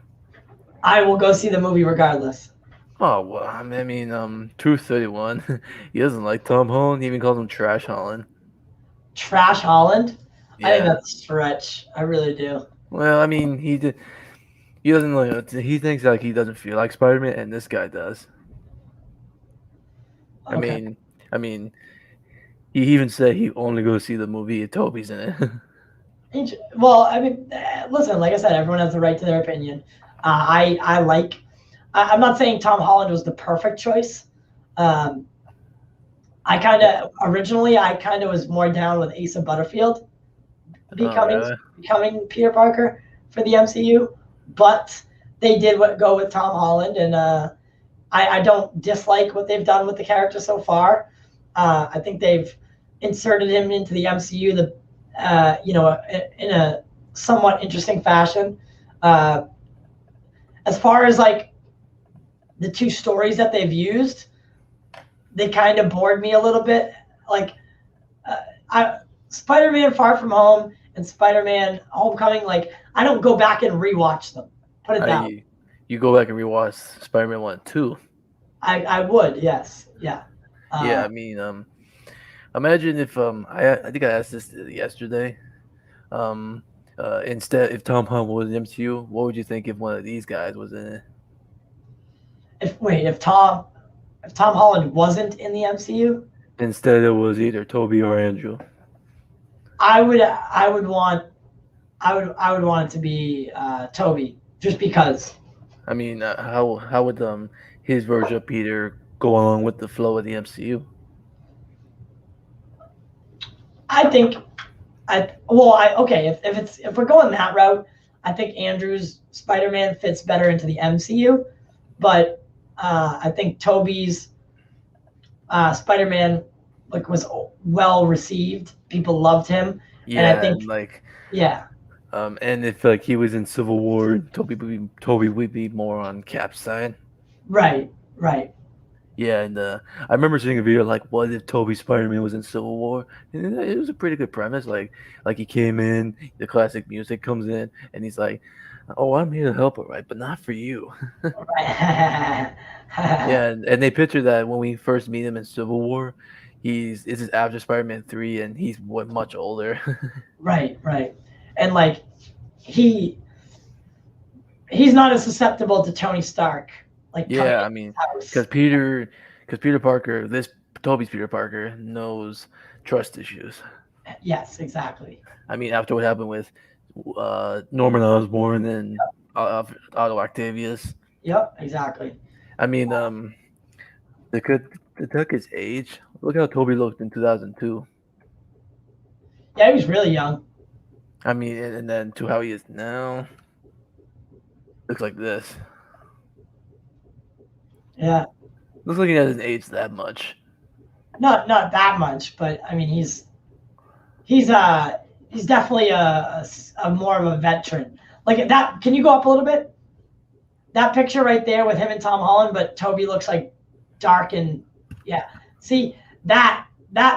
I will go see the movie regardless. Oh well, I mean, Truth 31. He doesn't like Tom Holland. He even calls him Trash Holland. Trash Holland. I think Yeah. that's a stretch. I really do. Well, I mean, he doesn't like. He thinks like he doesn't feel like Spider-Man, and this guy does. I Okay. mean, I mean, he even said he only goes see the movie if Toby's in it. Well, I mean, listen. Like I said, everyone has the right to their opinion. I like. I'm not saying Tom Holland was the perfect choice. Um, I kind of was more down with Asa Butterfield becoming Really? becoming Peter Parker for the MCU, but they did go with Tom Holland, and I don't dislike what they've done with the character so far. I think they've inserted him into the MCU in a somewhat interesting fashion. As far as like the two stories that they've used, they kind of bored me a little bit. Like Spider-Man Far From Home and Spider-Man Homecoming, like I don't go back and rewatch them. Put it that way. You go back and rewatch Spider-Man 1 and 2. I would, yes. Yeah. Yeah, I mean, imagine if I think I asked this yesterday. Instead, if Tom Holland was in the MCU, what would you think if one of these guys was in it? If Tom Holland wasn't in the MCU, Instead, it was either Toby or Andrew. I would want it to be Toby, just because. I mean, how would his version of Peter go along with the flow of the MCU? I think if we're going that route, I think Andrew's Spider-Man fits better into the MCU, but I think Toby's Spider-Man was well received. People loved him. Yeah, and I think yeah. And if he was in Civil War, Toby would be more on Cap's side. Right. Yeah, and I remember seeing a video like, "What if Toby Spider-Man was in Civil War?" And it was a pretty good premise. Like he came in, the classic music comes in, and he's like, "Oh, I'm here to help, all right, but not for you." Right. Yeah, and they picture that when we first meet him in Civil War, this is after Spider-Man 3, and he's much older. Right. And like he's not as susceptible to Tony Stark. Yeah, I mean, because Peter Parker, Toby's Peter Parker knows trust issues. Yes, exactly. I mean, after what happened with Norman Osborn and Otto Octavius. Yep, exactly. I mean, they took his age. Look how Toby looked in 2002. Yeah, he was really young. I mean, and then to how he is now, looks like this. Yeah. Looks like he hasn't aged that much. Not that much, but I mean he's definitely a more of a veteran. Like that, can you go up a little bit? That picture right there with him and Tom Holland, but Toby looks like dark and yeah. See that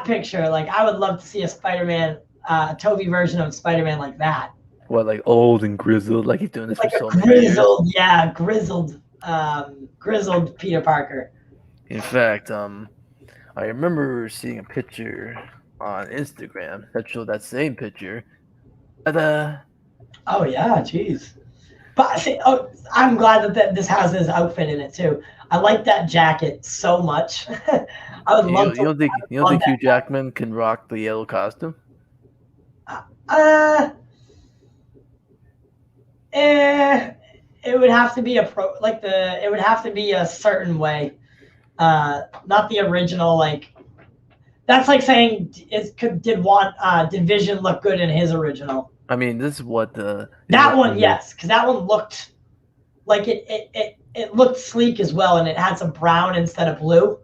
picture, like I would love to see a Spider-Man, Toby version of Spider-Man like that. What, like old and grizzled, like he's doing this Like for so a many years. grizzled Peter Parker. In fact, I remember seeing a picture on Instagram that showed that same picture. Oh yeah, jeez. But see, I'm glad that this has his outfit in it too. I like that jacket so much. I would love to. You don't think Hugh Jackman can rock the yellow costume? It would have to be it would have to be a certain way. Not the original, like that's like saying did Vision look good in his original? I mean, this is what that one, yes, because that one looked like it looked sleek as well, and it had some brown instead of blue.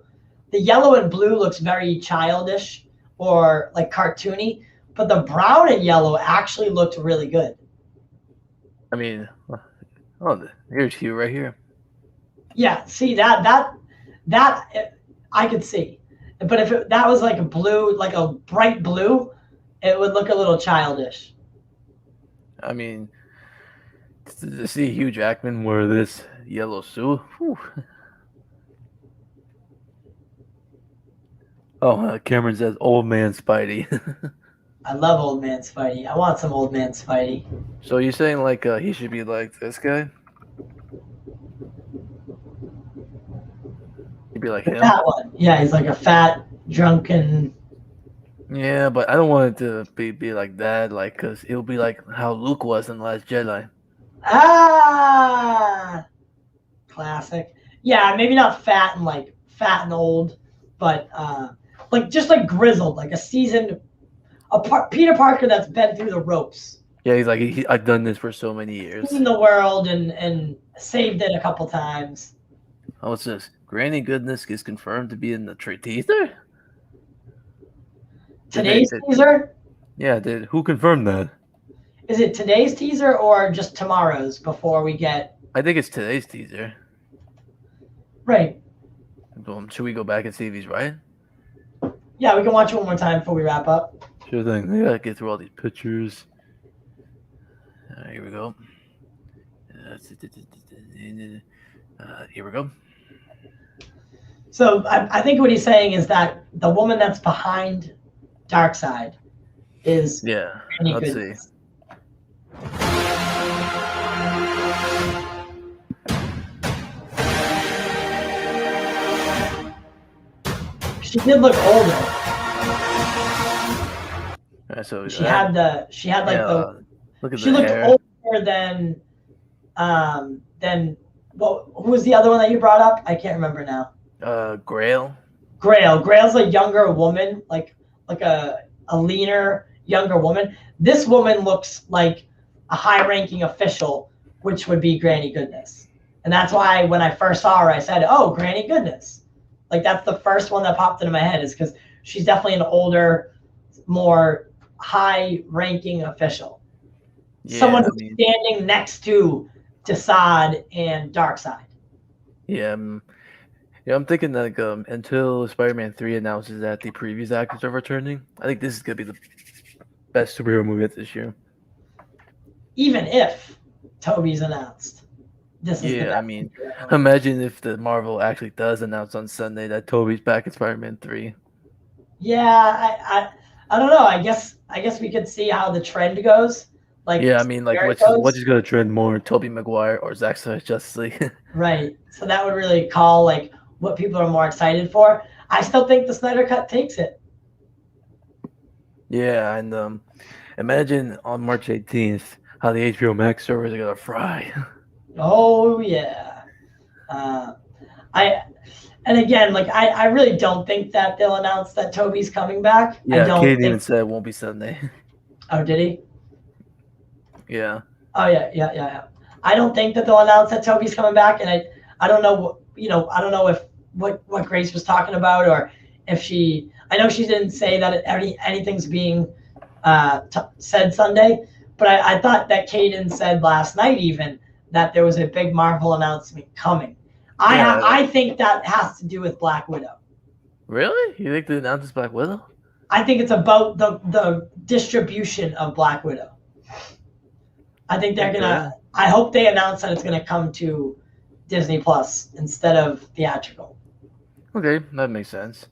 The yellow and blue looks very childish or like cartoony, but the brown and yellow actually looked really good. I mean, here's Hugh right here. Yeah, see that I could see, but if that was like a blue, like a bright blue, it would look a little childish. I mean, to see Hugh Jackman wear this yellow suit, whew. Oh, Cameron says old man Spidey. I love old man Spidey. I want some old man Spidey. So you're saying like he should be like this guy? He'd be like The him? fat one. Yeah, he's like a fat, drunken. Yeah, but I don't want it to be like that, like, because it'll be like how Luke was in Last Jedi. Ah, classic. Yeah, maybe not fat and old, but like just like grizzled, like a seasoned, Peter Parker that's been through the ropes, Yeah, he's like, I've done this for so many years. seen the world and saved it a couple times. Oh, what's this? Granny Goodness is confirmed to be in the teaser? Today's teaser? Yeah, who confirmed that? Is it today's teaser or just tomorrow's before we get? I think it's today's teaser. Right. Should we go back and see if he's right? Yeah, we can watch it one more time before we wrap up. Sure thing. I gotta get through all these pictures. Here we go. Here we go. So I think what he's saying is that the woman that's behind Darkseid is Yeah, Granny let's Goodness. see. She did look older. Alright, so She had like look at she the looked hair. older than well, who was the other one that you brought up? I can't remember now. Grail. Grail's a younger woman, like a leaner younger woman. This woman looks like a high-ranking official, which would be Granny Goodness. And that's why when I first saw her, I said, "Oh, Granny Goodness." Like that's the first one that popped into my head, is because she's definitely an older, more high-ranking official. Yeah, Someone who's standing next to Desaad and Darkseid. Yeah, yeah, I'm thinking like until Spider-Man 3 announces that the previous actors are returning, I think this is gonna be the best superhero movie of this year. Even if Toby's announced, this is the Yeah, best I mean, superhero movie. imagine if the Marvel actually does announce on Sunday that Toby's back in Spider-Man 3. Yeah, I don't know. I guess we could see how the trend goes. Like, Yeah, I mean, like where it what's goes. gonna trend more, Tobey Maguire or Zack Snyder's Justice League? Right. So that would really call like what people are more excited for. I still think the Snyder Cut takes it. Yeah, and imagine on March 18th how the HBO Max servers are gonna fry. Oh yeah. And again, like I really don't think that they'll announce that Toby's coming back. Yeah, I don't Kate think. even said it won't be Sunday. Oh, did he? Yeah. Oh yeah. I don't think that they'll announce that Toby's coming back, and I don't know. I don't know if what Grace was talking about, or if she. I know she didn't say that anything's being said Sunday, but I thought that Caden said last night even that there was a big Marvel announcement coming. Yeah. I think that has to do with Black Widow. Really? You think they announced Black Widow? I think it's about the distribution of Black Widow. I think they're gonna. I hope they announce that it's gonna come to Disney Plus instead of theatrical. Okay, that makes sense.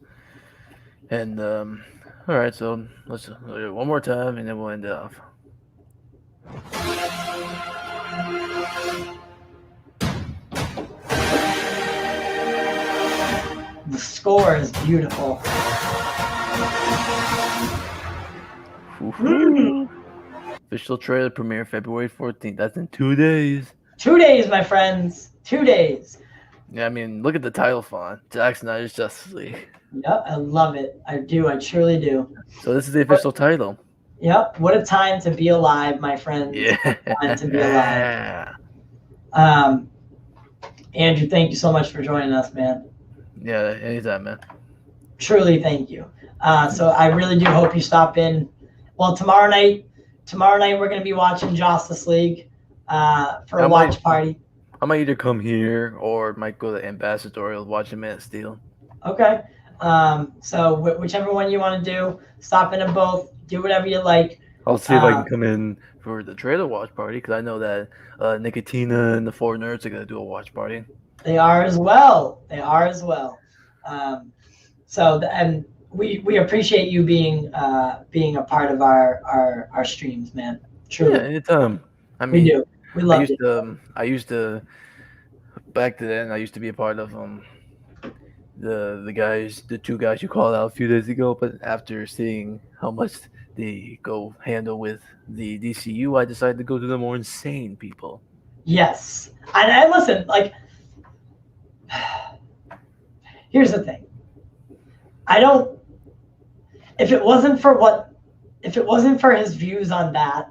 And all right, so let's do it one more time, and then we'll end it off. The score is beautiful. Official trailer premiere February 14th. That's in 2 days. 2 days, my friends. 2 days. Yeah, I mean, look at the title font. Zack Snyder's Justice League. Yep, I love it. I do. I truly do. So this is the official title. Yep. What a time to be alive, my friends. Yeah. What a time to be alive. Andrew, thank you so much for joining us, man. Yeah, anytime, man. Truly, thank you. So I really do hope you stop in. Well, tomorrow night we're going to be watching Justice League for a watch party. I might either come here or might go to Ambassadorial watching Man of Steel. Okay. So whichever one you want to do, stop into both. Do whatever you like. I'll see if I can come in for the trailer watch party because I know that Nicotina and the Four Nerds are going to do a watch party. They are as well. And we appreciate you being a part of our streams, man. Truly, Yeah, anytime. I we mean, do. We love it. I used to back then. I used to be a part of the two guys you called out a few days ago. But after seeing how much they go handle with the DCU, I decided to go to the more insane people. Yes, and listen, like, here's the thing. I don't. If it wasn't for his views on that,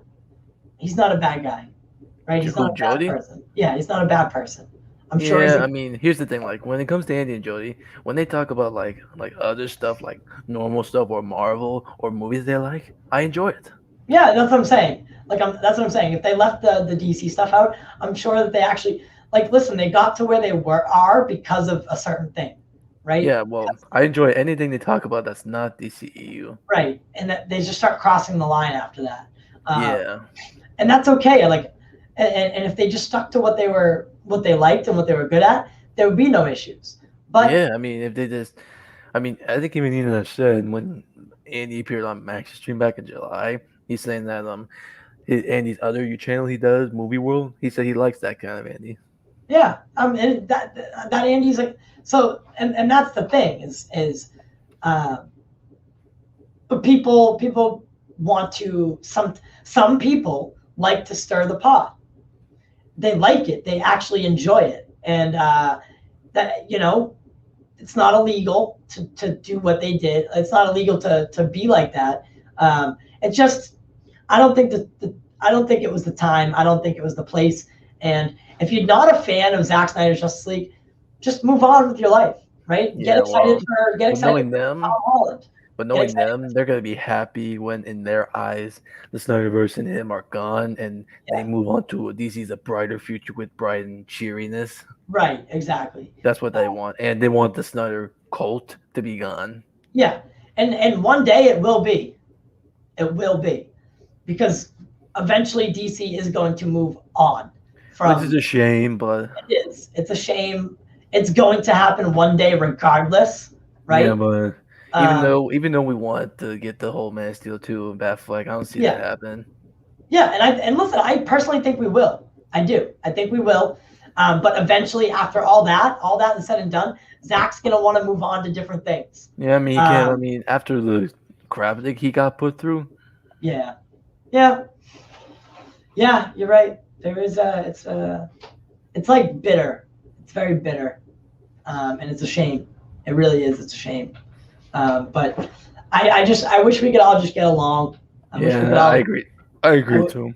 he's not a bad guy, right? He's not a bad Jody? person. Yeah, he's not a bad person. I'm sure. Yeah, I mean, here's the thing. Like, when it comes to Andy and Jody, when they talk about like other stuff, like normal stuff or Marvel or movies they like, I enjoy it. Yeah, that's what I'm saying. Like, that's what I'm saying. If they left the DC stuff out, I'm sure that they actually, like, listen, they got to where they are because of a certain thing, right? Yeah, well, I enjoy anything they talk about that's not DCEU. Right, and that they just start crossing the line after that. Yeah, and that's okay. Like, and if they just stuck to what they liked and what they were good at, there would be no issues. But yeah, I mean, if they just, I mean, I think even Nina said when Andy appeared on Max's stream back in July, he's saying that Andy's other channel he does, Movie World, he said he likes that kind of Andy. yeah, and that Andy's like, so, and that's the thing is, but people want to, some people like to stir the pot. They like it. They actually enjoy it, and that, you know, it's not illegal to do what they did. It's not illegal to be like that. It just, I don't think it was the time. I don't think it was the place. And if you're not a fan of Zack Snyder's Justice League, just move on with your life, right? Yeah, Get excited for knowing them, Tom Holland. but knowing them, they're gonna be happy when, in their eyes, the Snyderverse and him are gone, and they move on to DC's a brighter future with bright and cheeriness. Right, exactly. That's what they want, and they want the Snyder cult to be gone. Yeah, and one day it will be. It will be, because eventually DC is going to move on. Which is a shame, but it is. It's a shame. It's going to happen one day, regardless, right? Yeah, but even though we want to get the whole Man of Steel 2 and Batfleck, I don't see that happen. Yeah, and listen, I personally think we will. I do. I think we will. But eventually, after all that is said and done, Zack's gonna want to move on to different things. Yeah, I mean, I mean, after the crap that he got put through. Yeah, you're right. There is it's like bitter. It's very bitter, and it's a shame. It really is. It's a shame. But I wish we could all just get along. I agree. I agree too.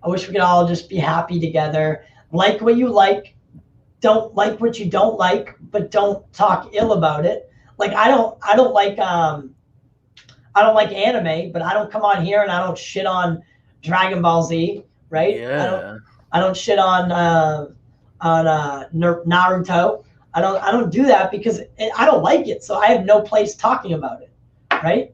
I wish we could all just be happy together. Like what you like, don't like what you don't like, but don't talk ill about it. Like I don't like anime, but I don't come on here and I don't shit on Dragon Ball Z, right? Yeah. I don't shit on Naruto. I don't do that because I don't like it, so I have no place talking about it, right?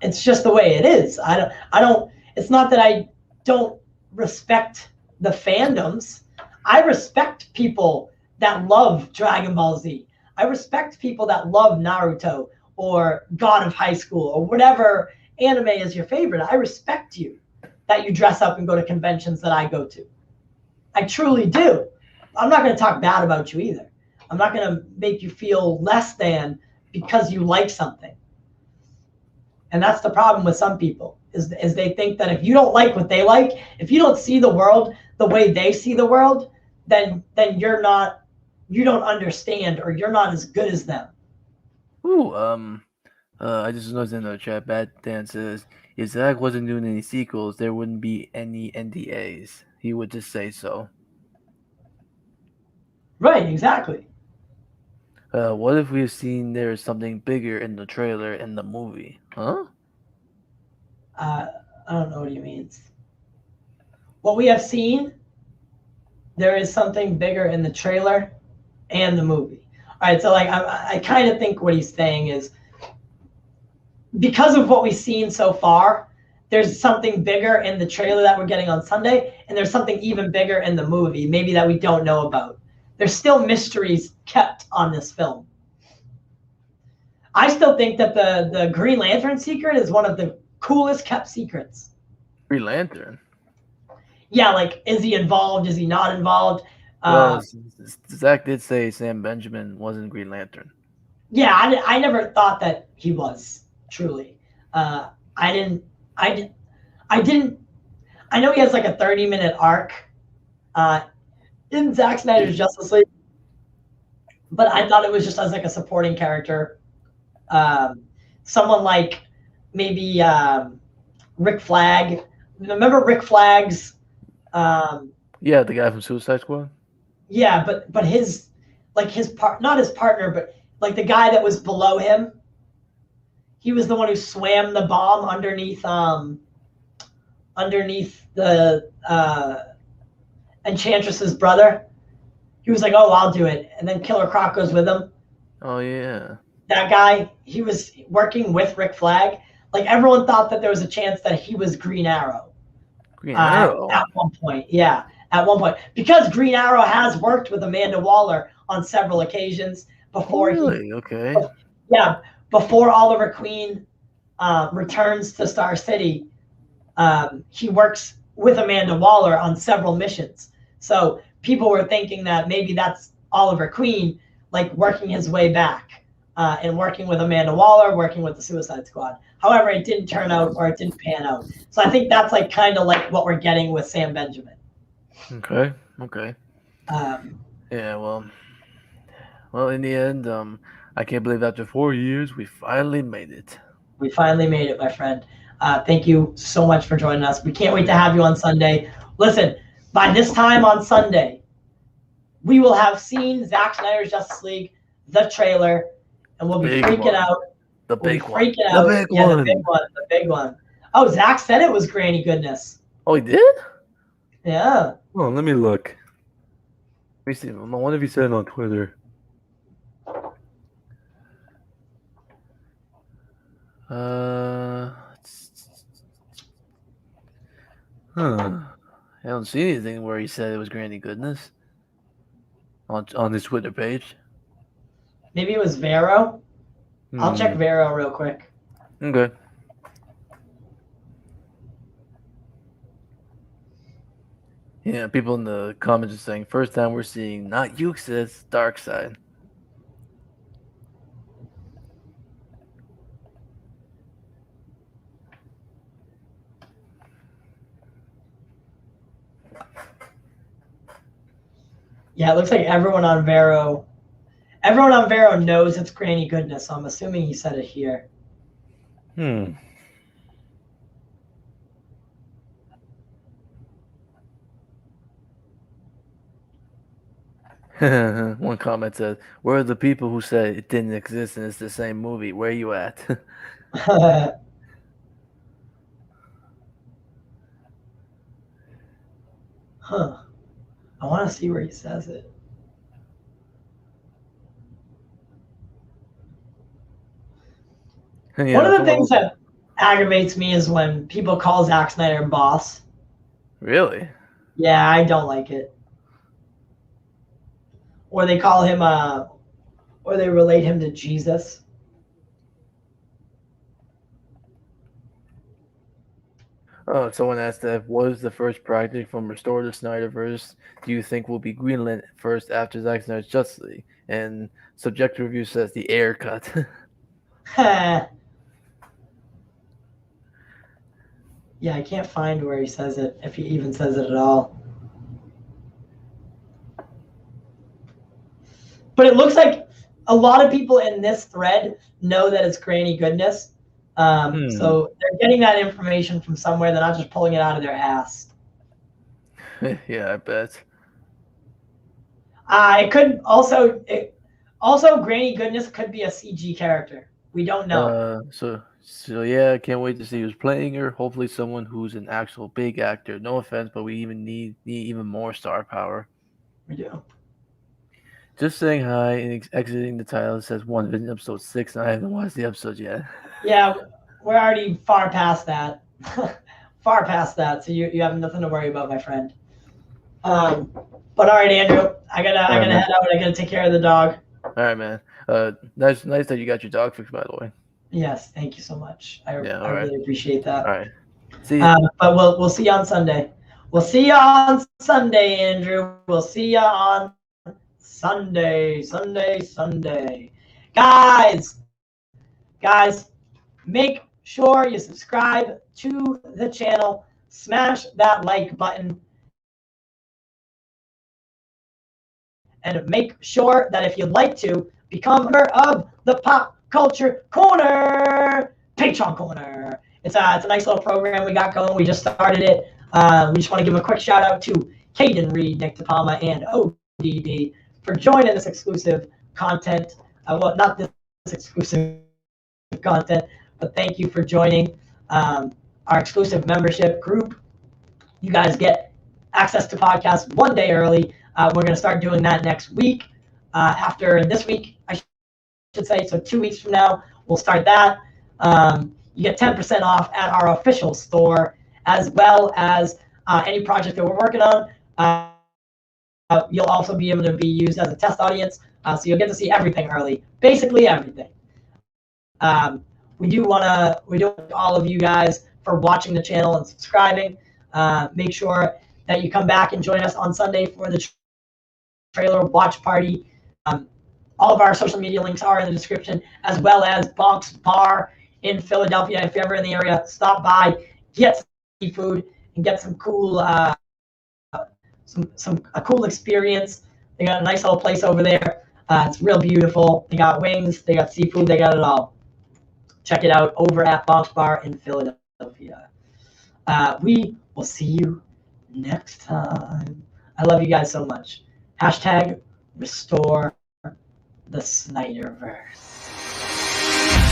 It's just the way it is. I don't. It's not that I don't respect the fandoms. I respect people that love Dragon Ball Z. I respect people that love Naruto or God of High School or whatever anime is your favorite. I respect you that you dress up and go to conventions that I go to. I truly do. I'm not going to talk bad about you either. I'm not going to make you feel less than because you like something. And that's the problem with some people is they think that if you don't like what they like, if you don't see the world the way they see the world, then you don't understand or you're not as good as them. Ooh, I just noticed in the chat, Bad Dan says, if Zach wasn't doing any sequels, there wouldn't be any NDAs. He would just say so. Right, exactly. What if we've seen there's something bigger in the trailer in the movie? Huh? I don't know what he means. What we have seen, there is something bigger in the trailer and the movie. All right, so like I kind of think what he's saying is because of what we've seen so far, there's something bigger in the trailer that we're getting on Sunday, and there's something even bigger in the movie, maybe that we don't know about. There's still mysteries kept on this film. I still think that the Green Lantern secret is one of the coolest kept secrets. Green Lantern. Yeah, like, is he involved? Is he not involved? Well, Zach did say Sam Benjamin wasn't Green Lantern. Yeah, I never thought that he was, truly. I know he has like a 30-minute arc in Zack Snyder's Justice League, but I thought it was just as like a supporting character. Someone like maybe Rick Flag. Remember Rick Flag's? Yeah, the guy from Suicide Squad. Yeah, but his not his partner, but like the guy that was below him. He was the one who swam the bomb underneath the Enchantress's brother. He was like, "Oh, I'll do it," and then Killer Croc goes with him. Oh yeah. That guy, he was working with Rick Flag. Like, everyone thought that there was a chance that he was Green Arrow. Green Arrow. At one point, yeah. At one point. Because Green Arrow has worked with Amanda Waller on several occasions before Okay. Yeah, before Oliver Queen returns to Star City, he works with Amanda Waller on several missions. So people were thinking that maybe that's Oliver Queen, like, working his way back and working with Amanda Waller, working with the Suicide Squad. However, it didn't turn out, or it didn't pan out. So I think that's like kind of like what we're getting with Sam Benjamin. Okay. Yeah. Well, in the end, I can't believe after 4 years we finally made it. We finally made it, my friend. Thank you so much for joining us. We can't wait to have you on Sunday. Listen, by this time on Sunday, we will have seen Zack Snyder's Justice League, the trailer, and we'll be freaking out. The big one. The big one. Oh, Zach said it was Granny Goodness. Oh, he did? Yeah. Oh, let me look. Let me see. I wonder if he said it on Twitter. I don't see anything where he said it was Granny Goodness on his Twitter page. Maybe it was Vero. I'll check Vero real quick. Okay. Yeah, people in the comments are saying, first time we're seeing not Yux's dark side. Yeah, it looks like everyone on Vero knows it's Granny Goodness, so I'm assuming he said it here. One comment says, where are the people who said it didn't exist and it's the same movie? Where are you at? Huh. I want to see where he says it. Yeah, one of the things that aggravates me is when people call Zack Snyder boss. Really? Yeah, I don't like it. Or they call him, or they relate him to Jesus. Oh, someone asked that, what is the first project from Restore the Snyderverse do you think will be greenlit first after Zack Snyder's Justice League? And Subjective Review says the Air Cut. Yeah, I can't find where he says it, if he even says it at all. But it looks like a lot of people in this thread know that it's Granny Goodness. So they're getting that information from somewhere. They're not just pulling it out of their ass. Yeah, I bet. It could also Granny Goodness could be a CG character. We don't know. So yeah, I can't wait to see who's playing her. Hopefully someone who's an actual big actor. No offense, but we even need even more star power. We do. Just saying hi and exiting the title. It says Wandavision episode 6, and I haven't watched the episode yet. Yeah, we're already far past that. Far past that. So you have nothing to worry about, my friend. But all right, Andrew, I gotta head out. I gotta take care of the dog. All right, man. Nice that you got your dog fixed, by the way. Yes, thank you so much. I Yeah, I all right. really appreciate that. All right. See ya. But we'll see you on Sunday. We'll see you on Sunday, Andrew. We'll see you on Sunday. Guys, make sure you subscribe to the channel. Smash that like button. And make sure that if you'd like to, become a member of the Pop Culture Corner, Patreon Corner. It's a nice little program we got going. We just started it. We just want to give a quick shout out to Caden Reed, Nick DePalma, and ODD for joining this exclusive content. Well, not this exclusive content, but thank you for joining our exclusive membership group. You guys get access to podcasts one day early. We're going to start doing that next week. After this week, I should say, so 2 weeks from now, we'll start that. You get 10% off at our official store, as well as any project that we're working on. You'll also be able to be used as a test audience, so you'll get to see everything early, basically everything. We do want to all of you guys for watching the channel and subscribing. Make sure that you come back and join us on Sunday for the trailer watch party. All of our social media links are in the description, as well as Bonk's Bar in Philadelphia. If you're ever in the area, stop by, get some seafood, and get some cool a cool experience. They got a nice little place over there. It's real beautiful. They got wings, they got seafood, they got it all. Check it out over at Bonk's Bar in Philadelphia. We will see you next time. I love you guys so much. #restore the Snyderverse.